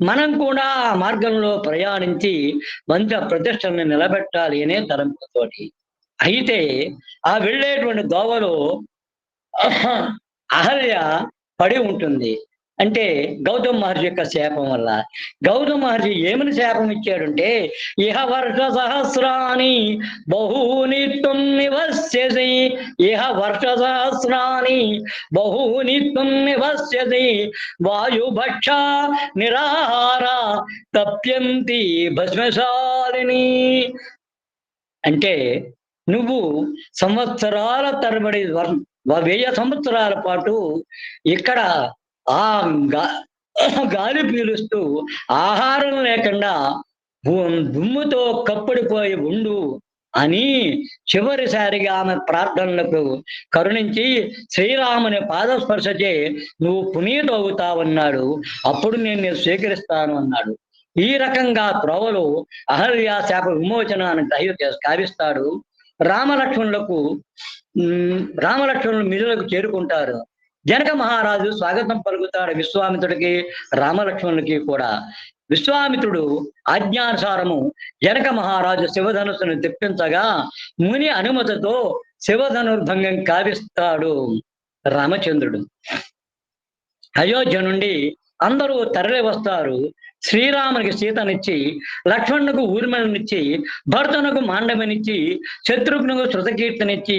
మనం కూడా ఆ మార్గంలో ప్రయాణించి వంశ ప్రతిష్టలను నిలబెట్టాలి అనే తలంపుతోటి. అయితే ఆ వెళ్ళేటువంటి దోవలో అహల్య పడి ఉంటుంది. అంటే గౌతమ మహర్షి యొక్క శాపం వల్ల. గౌతమ మహర్షి ఏమని శాపం ఇచ్చాడంటే, ఇహ వర్ష సహస్రాని బహూని త్వం నివస్యసి, ఇహ వర్ష సహస్రాని బహూని త్వం నివస్యసి, వాయుభక్ష నిరాహార తప్యంతి భస్మశాలిని. అంటే నువ్వు సంవత్సరాల తరబడి 1000 సంవత్సరాల పాటు ఇక్కడ ఆ గాలి పీలుస్తూ ఆహారం లేకుండా దుమ్ముతో కప్పడిపోయి ఉండు అని చివరిసారిగా ఆమె ప్రార్థనలకు కరుణించి శ్రీరాముని పాదస్పర్శచే నువ్వు పునీత అవుతావన్నాడు. అప్పుడు నేను స్వీకరిస్తాను అన్నాడు. ఈ రకంగా త్రోవలో అహల్య శాప విమోచనాన్ని కావిస్తాడు. రామలక్ష్మణులు మిథులకు చేరుకుంటారు. జనక మహారాజు స్వాగతం పలుకుతాడు విశ్వామిత్రుడికి, రామలక్ష్మణులకి కూడా. విశ్వామిత్రుడు ఆజ్ఞానుసారము జనక మహారాజు శివధనుస్సును తెప్పించగా ముని అనుమతితో శివధనుర్భంగం కావిస్తాడు రామచంద్రుడు. అయోధ్య నుండి అందరూ తరలి వస్తారు. శ్రీరామునికి సీతనిచ్చి, లక్ష్మణుకు ఊర్మిళనిచ్చి, భరతునకు మాండవనిచ్చి, శత్రుఘ్నుకు శృతకీర్తనిచ్చి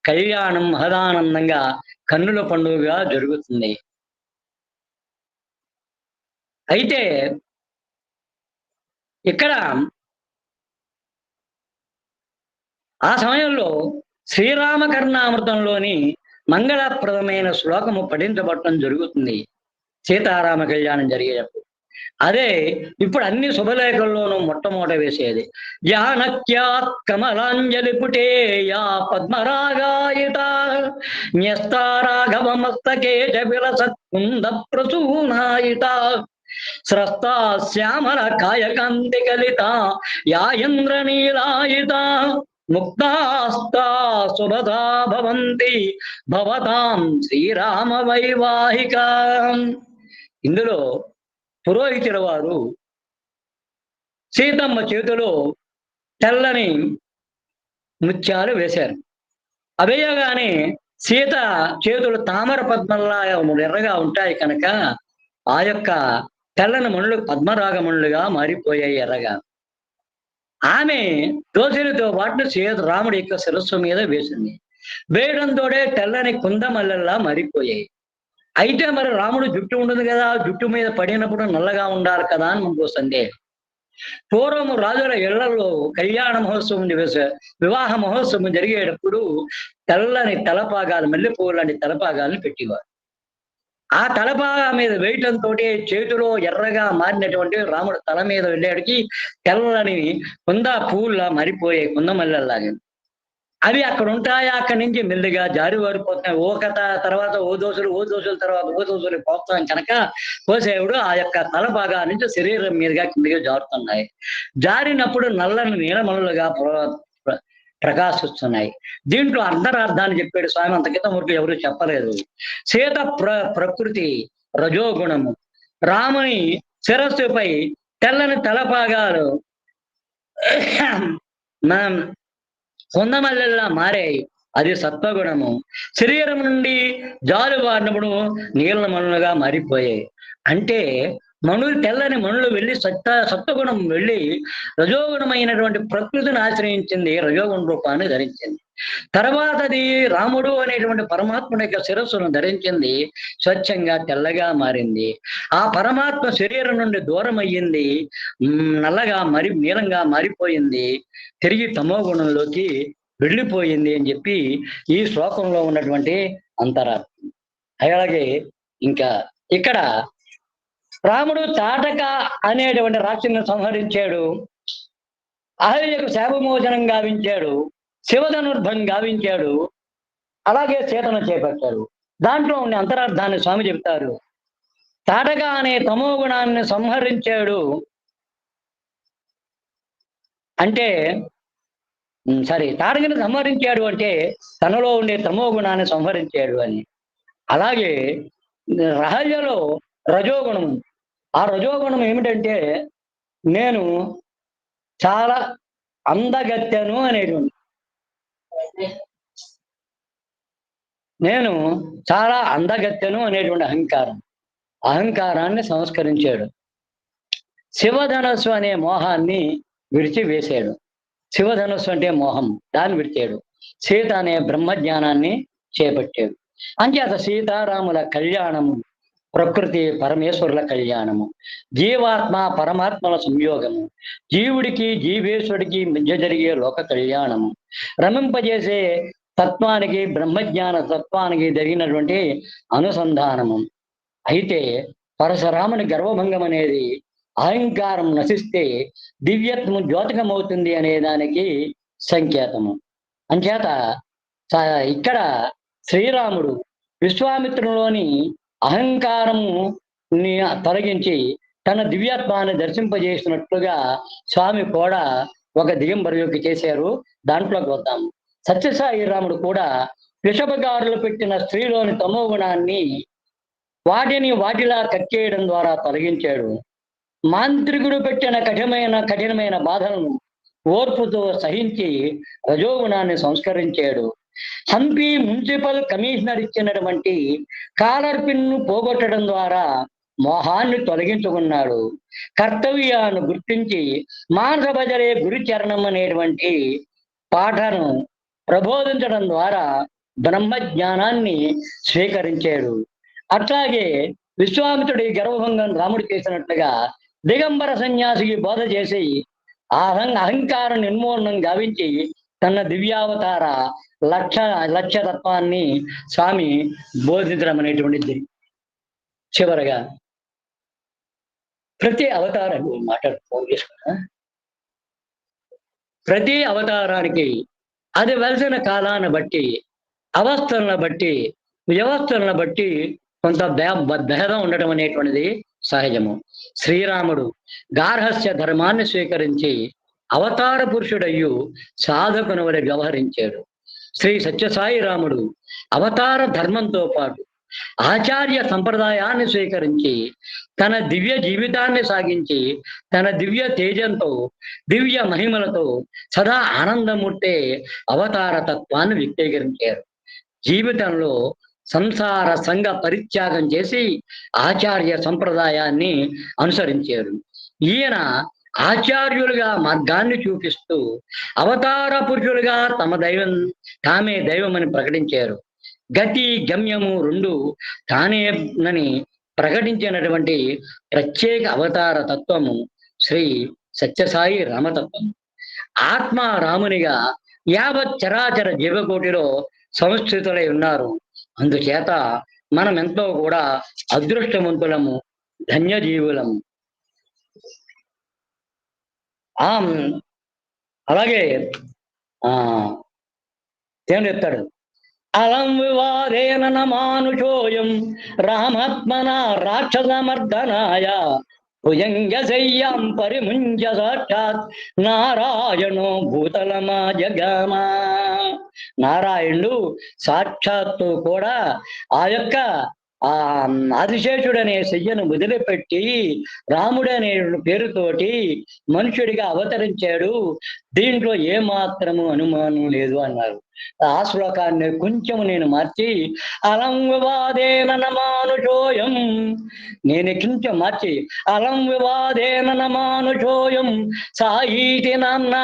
కళ్యాణం మహదానందంగా కన్నుల పండుగగా జరుగుతుంది. అయితే ఇక్కడ ఆ సమయంలో శ్రీరామకర్ణామృతంలోని మంగళప్రదమైన శ్లోకము పఠించబడటం జరుగుతుంది సీతారామ కళ్యాణం జరిగేటప్పుడు. అదే ఇప్పుడు అన్ని శుభలేఖల్లోనూ మొట్టమొదట వేసేది. జానక్యాత్ కమలాంజలి పుటేయా పద్మరాగాయిత న్యస్తారాఘవ మస్తకే విలసత్కుంద ప్రసూనాయిత స్రస్తా శ్యామల కాయకాంతి కలిత యాయింద్రనీలాయిత ముక్తాస్తా శుభదా భవంతి భవతాం శ్రీరామ వైవాహిక. ఇందులో పురోహితుల వారు సీతమ్మ చేతిలో తెల్లని ముత్యాలు వేశారు. అవేయగానే సీత చేతులు తామర పద్మల్లా ఎర్రగా ఉంటాయి కనుక ఆ యొక్క తెల్లని మణులు పద్మరాగమణులుగా మారిపోయాయి ఎర్రగా. ఆమె దోసెలతో పాటు రాముడి యొక్క శిరస్సు మీద వేసింది. వేయడంతోనే తెల్లని కుందమల్లల్లా మారిపోయాయి. అయితే మరి రాముడు జుట్టు ఉండదు కదా, జుట్టు మీద పడినప్పుడు నల్లగా ఉండాలి కదా అని మనకు సందేహం. పూర్వము రాజుల ఇళ్లలో కళ్యాణ మహోత్సవం వివాహ మహోత్సవం జరిగేటప్పుడు తెల్లని తలపాగాలు, మల్లెపూలు లాంటి తలపాగాలను పెట్టేవారు. ఆ తలపాగా మీద వేయటంతో చేతిలో ఎర్రగా మారినటువంటి రాముడు తల మీద వెళ్ళేటికి తెల్లని కుంద పువ్వుల్లా మారిపోయాయి, కుందమల్లెల్లాగా. అవి అక్కడ ఉంటాయా, అక్కడి నుంచి మెల్లిగా జారి వారిపోతున్నాయి. ఓ కథ తర్వాత ఓ దోసుల తర్వాత ఓ దోసులు పోతాం కనుక కోసేవుడు ఆ యొక్క తల భాగా నుంచి శరీరం మీదుగా కిందగా జారుతున్నాయి. జారినప్పుడు నల్లని నీలమణులుగా ప్రకాశిస్తున్నాయి. దీంట్లో అర్ధరార్థాన్ని చెప్పాడు స్వామి, అంత క్రితం వరకు ఎవరు చెప్పలేదు. సీత ప్రకృతి రజోగుణము, రాముని శిరస్సుపై తెల్లని తలపాగాలు మనం కొందమల్లెల్లా మారాయి, అది సత్వగుణము. శరీరం నుండి జాలు వాడినప్పుడు నీలమణులుగా మారిపోయాయి. అంటే మణులు, తెల్లని మణులు వెళ్ళి సత్వగుణం వెళ్ళి రజోగుణమైనటువంటి ప్రకృతిని ఆశ్రయించింది, రజోగుణ రూపాన్ని ధరించింది. తర్వాత అది రాముడు అనేటువంటి పరమాత్ముడి యొక్క శిరస్సును ధరించింది, స్వచ్ఛంగా తెల్లగా మారింది. ఆ పరమాత్మ శరీరం నుండి దూరం అయ్యింది, నల్లగా నీలంగా మారిపోయింది, తిరిగి తమో గుణంలోకి వెళ్ళిపోయింది అని చెప్పి ఈ శ్లోకంలో ఉన్నటువంటి అంతరార్థం. అలాగే ఇంకా ఇక్కడ రాముడు తాటక అనేటువంటి రాక్షసుని సంహరించాడు, అహల్యకు శాపమోచనం గావించాడు, శివధనుర్భం గావించాడు, అలాగే సీతను చేపట్టాడు. దాంట్లో ఉండే అంతరార్థాన్ని స్వామి చెప్తారు. తాటక అనే తమో గుణాన్ని సంహరించాడు అంటే తాటకని సంహరించాడు అంటే తనలో ఉండే తమో గుణాన్ని సంహరించాడు అని. అలాగే రహస్యలో రజోగుణం, ఆ రజోగుణం ఏమిటంటే నేను చాలా అందగత్తెను అనేటువంటి, నేను చాలా అందగత్తెను అనేటువంటి అహంకారాన్ని సంస్కరించాడు. శివధనస్సు అనే మోహాన్ని విడిచివేశాడు. శివధనస్సు అంటే మోహం, దాన్ని విడిచాడు. సీత అనే బ్రహ్మజ్ఞానాన్ని చేపట్టాడు. అంచేత సీతారాముల కళ్యాణము ప్రకృతి పరమేశ్వరుల కళ్యాణము, జీవాత్మ పరమాత్మల సంయోగము, జీవుడికి జీవేశ్వరుడికి మధ్య జరిగే లోక కళ్యాణము, రమింపజేసే తత్వానికి బ్రహ్మజ్ఞాన తత్వానికి జరిగినటువంటి అనుసంధానము. అయితే పరశురాముని గర్వభంగం అనేది అహంకారం నశిస్తే దివ్యత్వం ద్యోతకమవుతుంది అనే దానికి సంకేతము. అంచేత ఇక్కడ శ్రీరాముడు విశ్వామిత్రులోని అహంకారము తొలగించి తన దివ్యత్వాన్ని దర్శింపజేసినట్లుగా స్వామి కూడా ఒక దిగంబరయోగి చేశారు. దాంట్లోకి వద్దాం. సత్యసాయి రాముడు కూడా వృషభగారులు పెట్టిన స్త్రీలోని తమో గుణాన్ని వాటిలా కక్కేయడం ద్వారా తొలగించాడు. మాంత్రికుడు పెట్టిన కఠినమైన బాధలను ఓర్పుతో సహించి రజోగుణాన్ని సంస్కరించాడు. హంపి మున్సిపల్ కమిషనర్ ఇచ్చినటువంటి కాలర్ పిన్ను పోగొట్టడం ద్వారా మోహాన్ని తొలగించుకున్నాడు. కర్తవ్యాన్ని గుర్తించి మానస భజరే గురుచరణం అనేటువంటి పాఠను ప్రబోధించడం ద్వారా బ్రహ్మజ్ఞానాన్ని స్వీకరించాడు. అట్లాగే విశ్వామిత్రుడి గర్వభంగం రాముడు చేసినట్లుగా దిగంబర సన్యాసికి బోధ చేసి అహంకార నిర్మూలనం గావించి తన దివ్యావతార లక్ష్యతత్వాన్ని స్వామి బోధించడం అనేటువంటిది. చివరగా ప్రతి అవతారం ప్రతి అవతారానికి అది వెలిసిన కాలాన్ని బట్టి, అవస్థలను బట్టి, వ్యవస్థలను బట్టి కొంత భేదం ఉండటం అనేటువంటిది సహజము. శ్రీరాముడు గార్హస్య ధర్మాన్ని స్వీకరించి అవతార పురుషుడయ్యు సాధకుని వలె వ్యవహరించాడు. శ్రీ సత్యసాయి రాముడు అవతార ధర్మంతో పాటు ఆచార్య సంప్రదాయాన్ని స్వీకరించి తన దివ్య జీవితాన్ని సాగించి తన దివ్య తేజంతో దివ్య మహిమలతో సదా ఆనందమూర్తే అవతార తత్వాన్ని వ్యక్తీకరించారు. జీవితంలో సంసార సంఘ పరిత్యాగం చేసి ఆచార్య సంప్రదాయాన్ని అనుసరించారు. ఈయన ఆచార్యులుగా మార్గాన్ని చూపిస్తూ అవతార పురుషులుగా తామే దైవమని ప్రకటించారు. గతి గమ్యము రెండు తానేనని ప్రకటించినటువంటి ప్రత్యేక అవతార తత్వము శ్రీ సత్యసాయి రామతత్వం. ఆత్మ రామునిగా యావత్ చరాచర జీవకోటిలో సంస్థితులై ఉన్నారు. అందుచేత మనం ఎంతో కూడా అదృష్టవంతులము, ధన్యజీవులము. ఆ అలాగే ఆ ఏం చెప్తాడు, అలం వివాదేన నమానుషోయం రామాత్మన రాక్షసమర్దనాయ భుజంగశయ్యాం పరిముంజ సాక్షాత్ నారాయణో భూతలమా జగమా. నారాయణుడు సాక్షాత్తు కూడా ఆ యొక్క ఆ ఆదిశేషుడనే శయ్యను వదిలిపెట్టి రాముడనే పేరుతోటి మనుషుడిగా అవతరించాడు, దీంట్లో ఏమాత్రము అనుమానం లేదు అన్నారు. ఆ శ్లోకాన్ని కొంచెం నేను మార్చి అలం వివాదేన నమానుషోయం, నేను కొంచెం మార్చి అలం వివాదేన నమానుషోయం సాయీతి నామ్న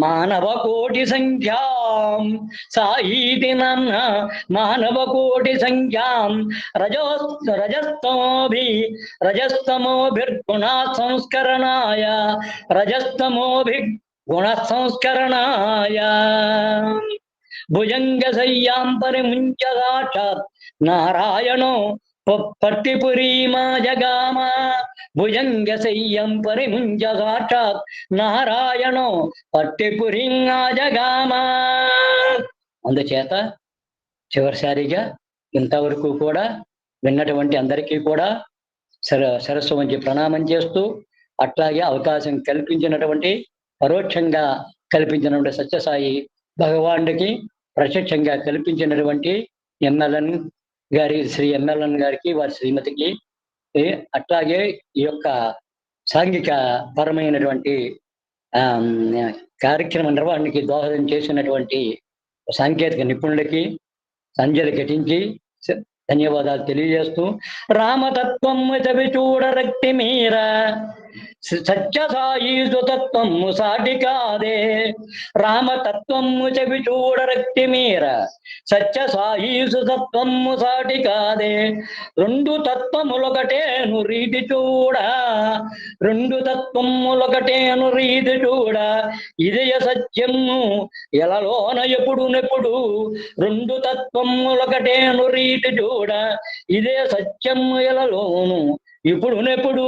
మానవ కోటి సంఖ్యాం, సాయీతి నామ్న మానవ కోటి సంఖ్యాం రజస్తమోభిర్గుణ సంస్కరణాయ, రజస్తమోభిర్గుణ సంస్కరణాయ భుజంగశయ్యాం పరిముంచ సాక్షాత్ నారాయణో పట్టిపురీమా జగామ, భుజంగశయ్యం పరిముంచ సాక్షాత్ నారాయణో పట్టిపురీమా జగామ. అందుచేత చివరిసారిగా ఇంతవరకు కూడా విన్నటువంటి అందరికీ కూడా శిరస్సు వంచి ప్రణామం చేస్తూ, అట్లాగే అవకాశం కల్పించినటువంటి, పరోక్షంగా కల్పించినటువంటి సత్యసాయి భగవానుడికి, ప్రత్యక్షంగా కల్పించినటువంటి ఎమ్మెల్యన్ గారి, శ్రీ ఎమ్మెల్యన్ గారికి, వారి శ్రీమతికి, అట్లాగే ఈ యొక్క సాంఘిక పరమైనటువంటి కార్యక్రమ నిర్వహణకి దోహదం చేసినటువంటి సాంకేతిక నిపుణులకి సంజలు ఘటించి ధన్యవాదాలు తెలియజేస్తూ, రామతత్వము చవి చూడ రక్తి మీర సత్యసాయి సుతత్వము సాటి కాదే, రామతత్వము చవి చూడ రక్తి మీర సత్యసాయి సుతత్వము సాటి కాదే, రెండు తత్వములొకటేను రీతి చూడ, రెండు తత్వములొకటేను రీతి చూడ, ఇదయ సత్యము ఎలలోన ఎప్పుడు నెప్పుడు, రెండు తత్వములొకటేను రీతి చూడ, ఇదే సత్యము ఎలలోను ఇప్పుడు నెప్పుడు.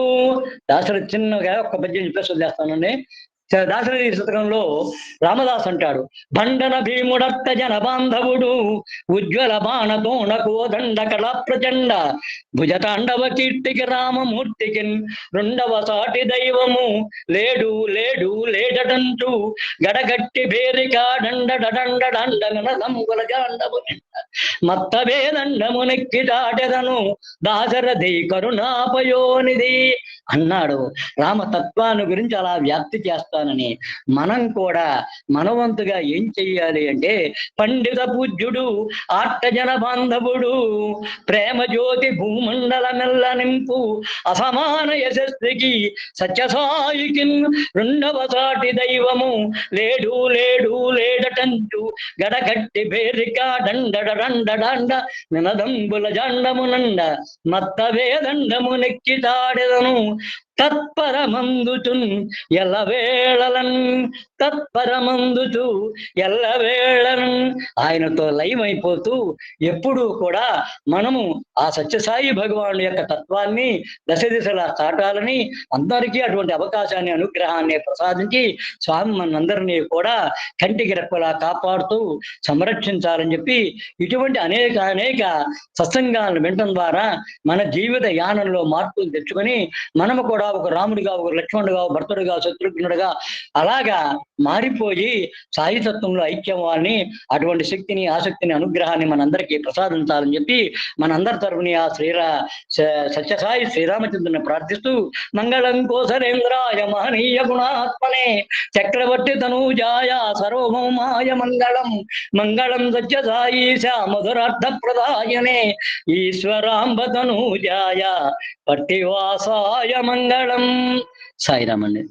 దాసరి చిన్నగా ఒక పద్యం చెప్పేసి వదిలేస్తానండి. దాసరి శతకంలో రామదాస్ అంటాడు, భండన భీముడర్త జన బాంధవుడు ఉజ్వల బాణతోణ కోదండ కళ ప్రచండ భుజతాండవ కీర్తికి రామమూర్తికి రెండవ సాటి దైవము లేడు లేడు లేడటంటూ గడగట్టి భేరికా దండ దండ దండ నలంబుల జాండము మత్తవేదండము నెక్కి దాటెదను దాశరథి కరుణాపయోనిధి అన్నాడు. రామతత్వాన్ని గురించి అలా వ్యాప్తి చేస్తానని మనం కూడా మనవంతుగా ఏం చెయ్యాలి అంటే, పండిత పూజ్యుడు ఆర్తజన బాంధవుడు ప్రేమ జ్యోతి భూమండల మెల్ల నింపు అసమాన యశస్వికి సత్యసాయికి రెండవ సాటి దైవము లేడు లేడు లేడటంచు గడగట్టి బేరిక దండడ దండ దండ నినదంబుల జండమునండ మత్త వేదండము నెక్కి తాడెదను తత్పరమందుచున్ ఎల్లవేళలన్, తత్పరమందుచు ఎల్లవేళలన్. ఆయనతో లయమైపోతూ ఎప్పుడూ కూడా మనము ఆ సత్యసాయి భగవాను యొక్క తత్వాన్ని దశ దిశలా చాటాలని, అందరికీ అటువంటి అవకాశాన్ని, అనుగ్రహాన్ని ప్రసాదించి స్వామి మనందరినీ కూడా కంటికి రెప్పలా కాపాడుతూ సంరక్షించాలని చెప్పి, ఇటువంటి అనేక అనేక సత్సంగాలను వినటం ద్వారా మన జీవిత యానంలో మార్పులు తెచ్చుకొని మనము కూడా ఒక రాముడిగా, ఒక లక్ష్మణుడిగా, భర్తుడిగా, శత్రుఘ్నుడిగా అలాగా మారిపోయి సాయితత్వంలో ఐక్యవాన్ని, అటువంటి శక్తిని, ఆసక్తిని, అనుగ్రహాన్ని మనందరికీ ప్రసాదించాలని చెప్పి మనందరి తరపుని ఆ సత్యసాయి శ్రీరామచంద్రుని ప్రార్థిస్తూ, మంగళం కోసలేంద్రాయ మహనీయ గుణాత్మనే చక్రవర్తి తనూజాయ సర్వభౌమాయ మంగళం, మంగళం సత్యసాయీశ మధురార్థ ప్రదాయనే ఈశ్వరాంబ తనూజాయ పట్టివాసాయ మంగళం. సాయిరామండి.